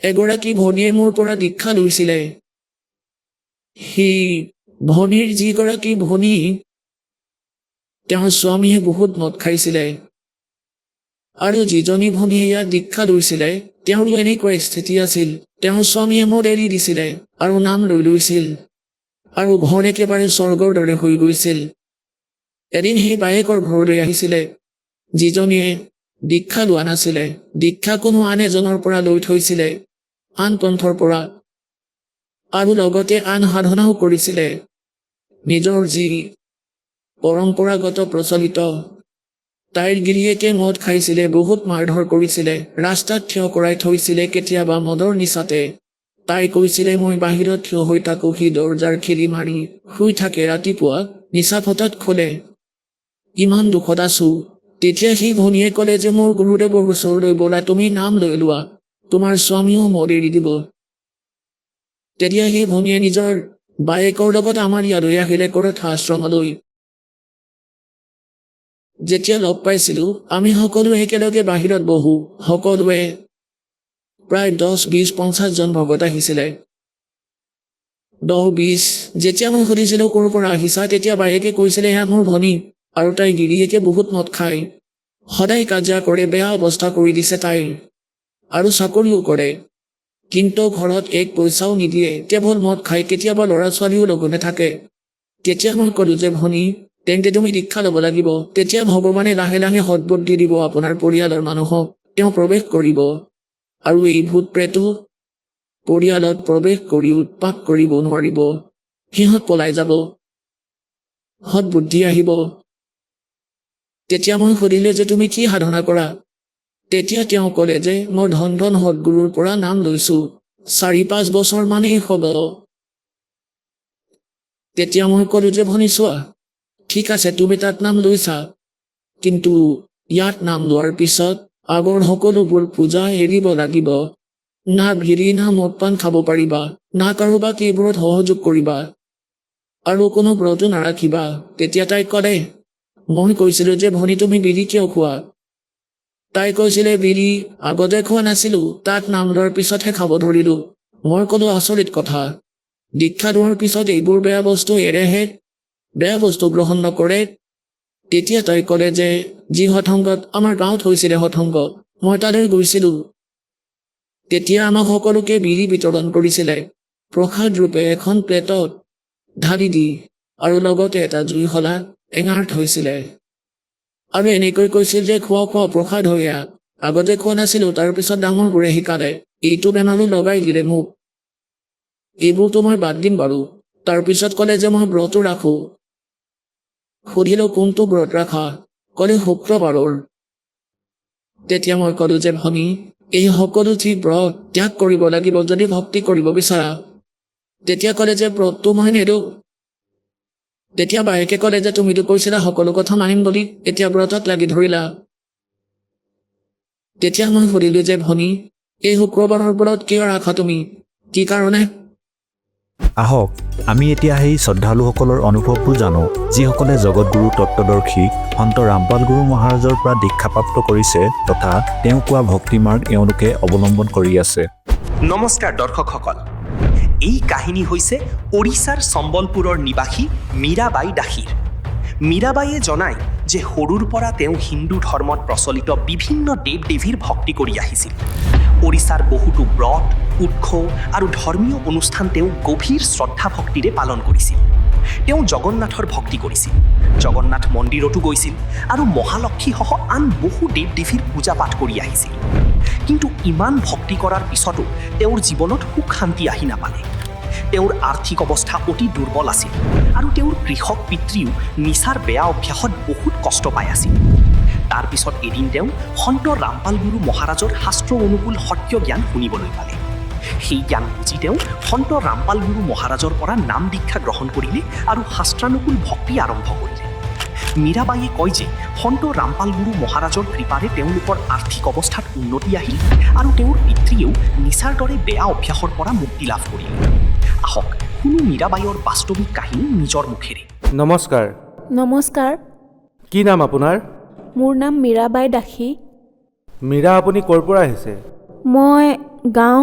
এগৰাকী ভনীয়ে মোৰ পৰা দীক্ষা লৈছিলে সি ভনীৰ যিগৰাকী ভনী তেওঁৰ স্বামীয়ে বহুত মদ খাইছিলে আৰু যিজনী ভনীয়ে ইয়াত দীক্ষা লৈছিলে তেওঁৰো এনেকুৱা স্থিতি আছিল তেওঁৰ স্বামীয়ে মদ এৰি দিছিলে আৰু নাম লৈ লৈছিল আৰু ঘৰ একেবাৰে স্বৰ্গৰ দৰে হৈ গৈছিল এদিন সেই বায়েকৰ ঘৰলৈ আহিছিলে যিজনীয়ে দীক্ষা লোৱা নাছিলে দীক্ষা কোনো আন এজনৰ পৰা লৈ থৈছিলে আন পন্থৰ পৰা আৰু লগতে আন সাধনাও কৰিছিলে নিজৰ যি পৰম্পৰাগত প্ৰচলিত তাইৰ গিৰিয়েকে মদ খাইছিলে বহুত মাৰধৰ কৰিছিলে ৰাস্তাত থিয় কৰাই থৈছিলে কেতিয়াবা মদৰ নিচাতে তাই কৈছিলে মই বাহিৰত থিয় হৈ থাকোঁ সি দৰজাৰ খিলি মাৰি শুই থাকে ৰাতিপুৱা নিচা ফটাত খোলে ইমান দুখত আছো তেতিয়া সেই ভনীয়ে ক'লে যে মোৰ গুৰুদেৱৰ ওচৰলৈ ব'লা তুমি নাম লৈ লোৱা তোমাৰ স্বামীও মদ এৰি দিব তেতিয়া সেই ভনীয়ে নিজৰ বায়েকৰ লগত আমাৰ ইয়ালৈ আহিলে কৰেথা আশ্ৰমলৈ যেতিয়া লগ পাইছিলো আমি সকলো একেলগে বাহিৰত বহো সকলোৱে প্ৰায় 10-20-50 জন ভকত আহিছিলে 10-20 যেতিয়া মই সুধিছিলো ক'ৰ পৰা আহিছা তেতিয়া বায়েকে কৈছিলে এয়া মোৰ ভনী আৰু তাই গিৰিয়েকে বহুত মদ খায় সদায় কাজিয়া কৰে বেয়া অৱস্থা কৰি দিছে তাই আৰু চাকৰিও কৰে কিন্তু ঘৰত এক পইচাও নিদিয়ে কেৱল মদ খায় কেতিয়াবা ল'ৰা ছোৱালীও লগতে থাকে তেতিয়া মই ক'লো যে ভনী তেন্তে তুমি দীক্ষা ল'ব লাগিব তেতিয়া ভগৱানে লাহে লাহে সদ্বুদ্ধি দিব আপোনাৰ পৰিয়ালৰ মানুহক তেওঁ প্ৰৱেশ কৰিব আৰু এই ভূত প্ৰেতো পৰিয়ালত প্ৰৱেশ কৰি উৎপাত কৰিব নোৱাৰিব সিহঁত পলাই যাব সদ্বুদ্ধি আহিব তেতিয়া মই সুধিলে যে তুমি কি সাধনা কৰা তেতিয়া তেওঁ ক'লে যে মই ধন ধন সদ্গুৰুৰ পৰা নাম লৈছো 4-5 বছৰ মানেই হ'ব তেতিয়া মই ক'লো যে ভনী চোৱা ঠিক আছে তুমি তাত নাম লৈছা কিন্তু ইয়াত নাম লোৱাৰ পিছত আগৰ সকলোবোৰ পূজা এৰিব লাগিব না ভিৰি না মদ পান খাব পাৰিবা না কাৰোবাক এইবোৰত সহযোগ কৰিবা আৰু কোনো ব্ৰতো নাৰাখিবা তেতিয়া তাই ক'লে মই কৈছিলো যে ভনী তুমি বিড়ি কিয় খোৱা তাই কৈছিলে বিড়ি আগতে খোৱা নাছিলো তাত নাম লোৱাৰ পিছতহে খাব ধৰিলো মই ক'লো আচৰিত কথা দীক্ষা লোৱাৰ পিছত এইবোৰ বেয়া বস্তু এৰেহে বেয়া বস্তু গ্ৰহণ নকৰে তেতিয়া তাই ক'লে যে যি হঠংগত আমাৰ গাঁৱত হৈছিলে হঠংগ মই তালৈ গৈছিলো তেতিয়া আমাক সকলোকে বিড়ি বিতৰণ কৰিছিলে প্ৰসাদ ৰূপে এখন প্লেটত ঢালি দি আৰু লগতে এটা জুই শলা এঙাৰত হৈছিলে আৰু এনেকৈ কৈছিল যে খোৱা প্ৰসাদ হৈয়া আগতে খোৱা নাছিলো তাৰপিছত ডাঙৰবোৰে শিকালে এইটো বেমাৰো লগাই দিলে মোক এইবোৰতো মই বাদ দিম বাৰু তাৰপিছত ক'লে যে মই ব্ৰতো ৰাখো সুধিলো কোনটো ব্ৰত ৰাখা ক'লে শুক্ৰবাৰৰ তেতিয়া মই ক'লো যে ভনী এই সকলো যি ব্ৰত ত্যাগ কৰিব লাগিব যদি ভক্তি কৰিব বিচাৰা তেতিয়া ক'লে যে ব্ৰতটো মই নেৰো তেতিয়া বায়েকে ক'লে যে তুমিতো কৈছিলা সকলো কথা মানিম বুলি এতিয়া ব্ৰতত লাগি ধৰিলা তেতিয়া মই সুধিলো যে ভনী এই শুক্ৰবাৰৰ ব্ৰত কিয় ৰাখা তুমি কি কাৰণে
আহক আমি এতিয়া সেই শ্ৰদ্ধালুসকলৰ অনুভৱবোৰ জানো যিসকলে জগতগুৰু তত্ত্বদৰ্শী সন্ত ৰামপাল গুৰু মহাৰাজৰ পৰা দীক্ষাপ্ৰাপ্ত কৰিছে তথা তেওঁ কোৱা ভক্তিমাৰ্গ এওঁলোকে অৱলম্বন কৰি আছে
নমস্কাৰ দৰ্শকসকল এই কাহিনী হৈছে ওড়িশাৰ সম্বলপুৰৰ নিবাসী মীৰাবাই দাসীৰ মীৰাবাইয়ে জনায় যে সৰুৰ পৰা তেওঁ হিন্দু ধৰ্মত প্ৰচলিত বিভিন্ন দেৱ দেৱীৰ ভক্তি কৰি আহিছিল ওড়িশাৰ বহুতো ব্ৰত উৎসৱ আৰু ধৰ্মীয় অনুষ্ঠান তেওঁ গভীৰ শ্ৰদ্ধা ভক্তিৰে পালন কৰিছিল তেওঁ জগন্নাথৰ ভক্তি কৰিছিল জগন্নাথ মন্দিৰতো গৈছিল আৰু মহালক্ষ্মীসহ আন বহু দেৱ দেৱীৰ পূজা পাঠ কৰি আহিছিল কিন্তু ইমান ভক্তি কৰাৰ পিছতো তেওঁৰ জীৱনত সুখ শান্তি আহি নাপালে তেওঁৰ আৰ্থিক অৱস্থা অতি দুৰ্বল আছিল আৰু তেওঁৰ কৃষক পিতৃও নিচাৰ বেয়া অভ্যাসত বহুত কষ্ট পাই আছিল তাৰ পিছত এদিন তেওঁ সন্ত ৰামপাল গুৰু মহাৰাজৰ শাস্ত্ৰ অনুকূল সত্য জ্ঞান শুনিবলৈ পালে সেই জ্ঞান বুজি তেওঁ সন্ত ৰামপাল গুৰু মহাৰাজৰ পৰা নাম দীক্ষা গ্ৰহণ কৰিলে আৰু শাস্ত্ৰানুকূল ভক্তি আৰম্ভ কৰিলে মীৰাবাইয়ে কয় যে সন্ত ৰামপাল গুৰু মহাৰাজৰ কৃপাৰে তেওঁলোকৰ আৰ্থিক অৱস্থাত উন্নতি আহিল আৰু তেওঁৰ পিতৃয়েও নিচাৰ দৰে বেয়া অভ্যাসৰ পৰা মুক্তি লাভ কৰিলে। আহক শুনো মীৰাবাইৰ বাস্তৱিক কাহিনী নিজৰ মুখেৰে।
নমস্কাৰ।
নমস্কাৰ,
কি নাম আপোনাৰ?
মোৰ নাম মীৰাবাই দাসী।
মীৰা, আপুনি ক'ৰ পৰা আহিছে?
মই গাঁও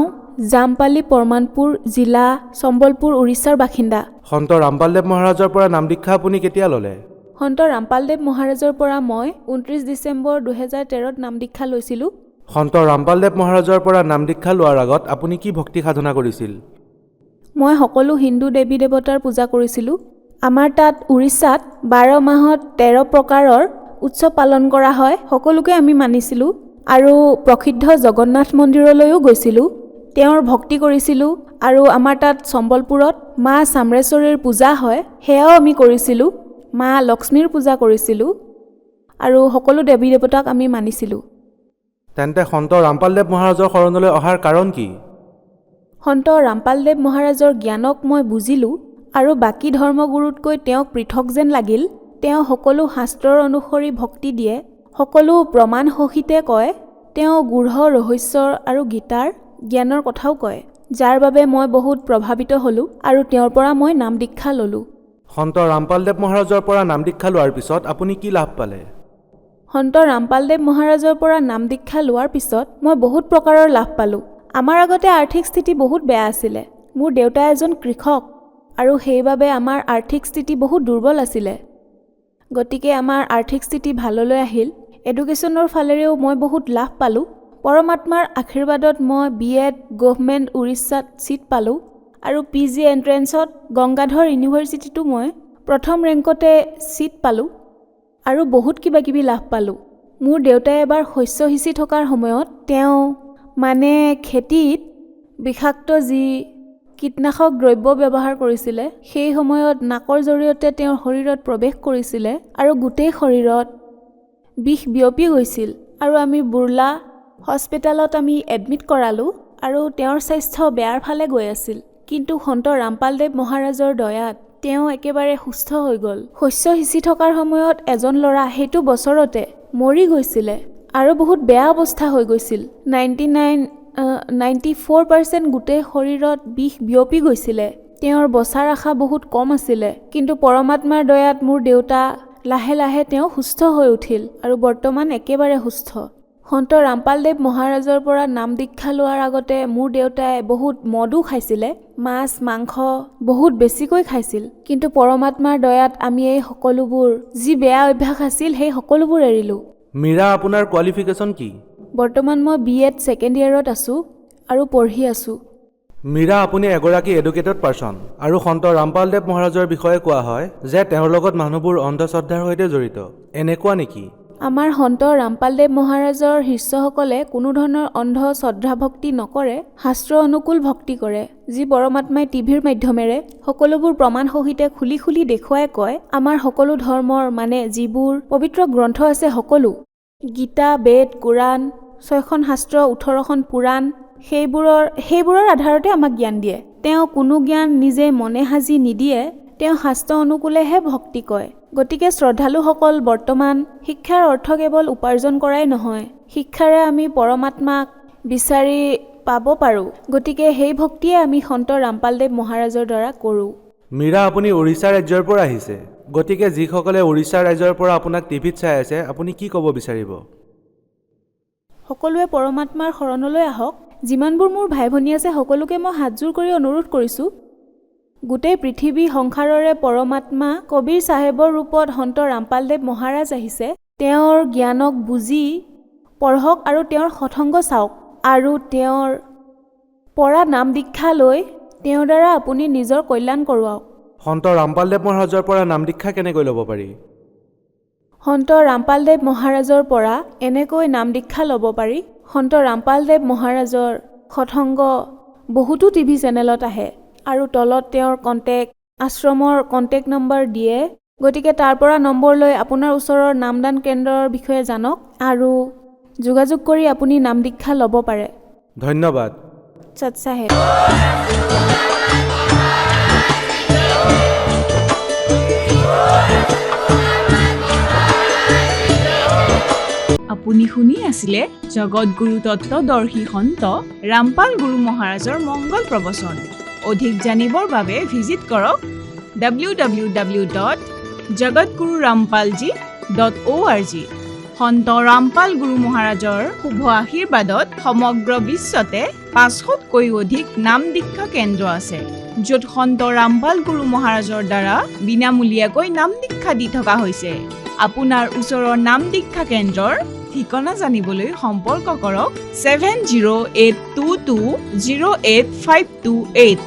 জামপালি পৰমানপুৰ জিলা সম্বলপুৰ উৰিষ্যাৰ বাসিন্দা।
সন্ত ৰামপালদেৱ মহাৰাজৰ পৰা নাম দীক্ষা আপুনি কেতিয়া ল'লে?
সন্ত ৰামপালদেৱ মহাৰাজৰ পৰা মই 29 ডিচেম্বৰ 2013ত নাম দীক্ষা লৈছিলোঁ।
সন্ত ৰামপালদেৱ মহাৰাজৰ পৰা নাম দীক্ষা লোৱাৰ আগত আপুনি কি ভক্তি সাধনা কৰিছিল?
মই সকলো হিন্দু দেৱী দেৱতাৰ পূজা কৰিছিলোঁ। আমাৰ তাত উৰিষ্যাত 12 মাহত 13 প্ৰকাৰৰ উৎসৱ পালন কৰা হয়, সকলোকে আমি মানিছিলোঁ আৰু প্ৰসিদ্ধ জগন্নাথ মন্দিৰলৈও গৈছিলোঁ, তেওঁৰ ভক্তি কৰিছিলোঁ। আৰু আমাৰ তাত সম্বলপুৰত মা চামৰেশ্বৰীৰ পূজা হয়, সেয়াও আমি কৰিছিলোঁ। মা লক্ষ্মীৰ পূজা কৰিছিলোঁ আৰু সকলো দেৱী দেৱতাক আমি মানিছিলোঁ।
তেন্তে সন্ত ৰামপালদেৱ মহাৰাজৰ শৰণলৈ অহাৰ কাৰণ কি?
সন্ত ৰামপালদেৱ মহাৰাজৰ জ্ঞানক মই বুজিলোঁ আৰু বাকী ধৰ্মগুৰুতকৈ তেওঁক পৃথক যেন লাগিল। তেওঁ সকলো শাস্ত্ৰৰ অনুসৰি ভক্তি দিয়ে, সকলো প্ৰমাণ সহিতে কয়। তেওঁ গূঢ় ৰহস্যৰ আৰু গীতাৰ জ্ঞানৰ কথাও কয়, যাৰ বাবে মই বহুত প্ৰভাৱিত হ'লোঁ আৰু তেওঁৰ পৰা মই নাম দীক্ষা ল'লোঁ।
সন্ত ৰামপালদেৱ মহাৰাজৰ পৰা নাম দীক্ষা লোৱাৰ পিছত আপুনি কি লাভ পালে?
সন্ত ৰামপালদেৱ মহাৰাজৰ পৰা নাম দীক্ষা লোৱাৰ পিছত মই বহুত প্ৰকাৰৰ লাভ পালোঁ। আমাৰ আগতে আৰ্থিক স্থিতি বহুত বেয়া আছিলে। মোৰ দেউতা এজন কৃষক আৰু সেইবাবে আমাৰ আৰ্থিক স্থিতি বহুত দুৰ্বল আছিলে। গতিকে আমাৰ আৰ্থিক স্থিতি ভাললৈ আহিল। এডুকেশ্যনৰ ফালেৰেও মই বহুত লাভ পালোঁ। পৰমাত্মাৰ আশীৰ্বাদত মই BEd গভৰ্ণমেণ্ট উৰিষ্যাত ছিট পালোঁ আৰু PG এণ্ট্ৰেঞ্চত গংগাধৰ ইউনিভাৰ্চিটিটো মই প্ৰথম ৰেংকতে ছিট পালোঁ আৰু বহুত কিবা কিবি লাভ পালোঁ। মোৰ দেউতাই এবাৰ শস্য সিঁচি থকাৰ সময়ত তেওঁ খেতিত বিষাক্ত যি কীটনাশক দ্ৰব্য ব্যৱহাৰ কৰিছিলে, সেই সময়ত নাকৰ জৰিয়তে তেওঁৰ শৰীৰত প্ৰৱেশ কৰিছিলে আৰু গোটেই শৰীৰত বিষ বিয়পি গৈছিল আৰু আমি বুৰ্লা হস্পিটেলত আমি এডমিট কৰালোঁ আৰু তেওঁৰ স্বাস্থ্য বেয়াৰ ফালে গৈ আছিল। কিন্তু সন্ত ৰামপালদেৱ মহাৰাজৰ দয়াত তেওঁ একেবাৰে সুস্থ হৈ গ'ল। শস্য সিঁচি থকাৰ সময়ত এজন ল'ৰা সেইটো বছৰতে মৰি গৈছিলে আৰু বহুত বেয়া অৱস্থা হৈ গৈছিল। 94% গোটেই শৰীৰত বিষ বিয়পি গৈছিলে। তেওঁৰ বচাৰ আশা বহুত কম আছিলে, কিন্তু পৰমাত্মাৰ দয়াত মোৰ দেউতা লাহে লাহে তেওঁ সুস্থ হৈ উঠিল আৰু বৰ্তমান একেবাৰে সুস্থ। সন্ত ৰামপালদেৱ মহাৰাজৰ পৰা নাম দীক্ষা লোৱাৰ আগতে মোৰ দেউতাই বহুত মদো খাইছিলে, মাছ মাংস বহুত বেছিকৈ খাইছিল। কিন্তু পৰমাত্মাৰ দয়াত আমি এই সকলোবোৰ যি বেয়া অভ্যাস আছিল সেই সকলোবোৰ এৰিলোঁ।
মীৰা, আপোনাৰ কোৱালিফিকেশ্যন কি?
বৰ্তমান মই BEd ছেকেণ্ড ইয়েৰত আছোঁ আৰু পঢ়ি আছোঁ।
মীৰা, আপুনি এগৰাকী এডুকেটেড পাৰ্চন আৰু সন্ত ৰামপালদেৱ মহাৰাজৰ বিষয়ে কোৱা হয় যে তেওঁৰ লগত মানুহবোৰ অন্ধশ্ৰদ্ধাৰ সৈতে জড়িত, এনেকুৱা নেকি?
আমাৰ সন্ত ৰামপালদেৱ মহাৰাজৰ শিষ্যসকলে কোনো ধৰণৰ অন্ধ শ্ৰদ্ধা ভক্তি নকৰে, শাস্ত্ৰ অনুকূল ভক্তি কৰে, যি পৰমাত্মাই টিভিৰ মাধ্যমেৰে সকলোবোৰ প্ৰমাণ সহিতে খুলি খুলি দেখুৱাই কয়। আমাৰ সকলো ধৰ্মৰ যিবোৰ পবিত্ৰ গ্ৰন্থ আছে, সকলো গীতা, বেদ, কোৰাণ, 6খন শাস্ত্ৰ, 18খন পুৰাণ, সেইবোৰৰ আধাৰতে আমাক জ্ঞান দিয়ে। তেওঁ কোনো জ্ঞান নিজে মনে সাজি নিদিয়ে, তেওঁ শাস্ত্ৰ অনুকূলেহে ভক্তি কয়। গতিকে শ্ৰদ্ধালুসকল, বৰ্তমান শিক্ষাৰ অৰ্থ কেৱল উপাৰ্জন কৰাই নহয়, শিক্ষাৰে আমি পৰমাত্মাক বিচাৰি পাব পাৰোঁ। গতিকে সেই ভক্তিয়ে আমি সন্ত ৰামপালদেৱ মহাৰাজৰ দ্বাৰা কৰোঁ।
মীৰা, আপুনি উৰিষ্যা ৰাজ্যৰ পৰা আহিছে, গতিকে যিসকলে উৰিষ্যা ৰাজ্যৰ পৰা আপোনাক টিভিত চাই আছে, আপুনি কি ক'ব বিচাৰিব?
সকলোৱে পৰমাত্মাৰ শৰণলৈ আহক। যিমানবোৰ মোৰ ভাই ভনী আছে সকলোকে মই হাতযোৰ কৰি অনুৰোধ কৰিছোঁ, গোটেই পৃথিৱী সংসাৰৰে পৰমাত্মা কবীৰ চাহেবৰ ৰূপত সন্ত ৰামপালদেৱ মহাৰাজ আহিছে। তেওঁৰ জ্ঞানক বুজি পঢ়ক আৰু তেওঁৰ সৎসংগ চাওক আৰু তেওঁৰ পৰা নাম দীক্ষা লৈ তেওঁৰ দ্বাৰা আপুনি নিজৰ কল্যাণ কৰোৱাওক।
সন্ত ৰামপালদেৱ মহাৰাজৰ পৰা নাম দীক্ষা কেনেকৈ ল'ব পাৰি?
সন্ত ৰামপালদেৱ মহাৰাজৰ পৰা এনেকৈ নাম দীক্ষা ল'ব পাৰি। সন্ত ৰামপালদেৱ মহাৰাজৰ সৎসংগ বহুতো টিভি চেনেলত আহে আৰু তলত তেওঁৰ আশ্ৰমৰ কণ্টেক্ট নম্বৰ দিয়ে। গতিকে তাৰ পৰা নম্বৰ লৈ আপোনাৰ ওচৰৰ নামদান কেন্দ্ৰৰ বিষয়ে জানক আৰু যোগাযোগ কৰি আপুনি নাম দীক্ষা ল'ব পাৰে।
ধন্যবাদ।
সৎ চাহেব।
আপুনি শুনি আছিলে জগতগুৰু তত্ত্বদৰ্শী সন্ত ৰামপাল গুৰু মহাৰাজৰ মংগল প্ৰবচন। অধিক জানিবৰ বাবে ভিজিট কৰক www.jagatgururampalji.org। সন্ত ৰামপাল গুৰু মহাৰাজৰ শুভ আশীৰ্বাদত সমগ্ৰ বিশ্বতে 500তকৈও অধিক নাম দীক্ষা কেন্দ্ৰ আছে, য'ত সন্ত ৰামপাল গুৰু মহাৰাজৰ দ্বাৰা বিনামূলীয়াকৈ নাম দীক্ষা দি থকা হৈছে। আপোনাৰ ওচৰৰ নাম দীক্ষা কেন্দ্ৰৰ ঠিকনা জানিবলৈ সম্পৰ্ক কৰক 7082208528।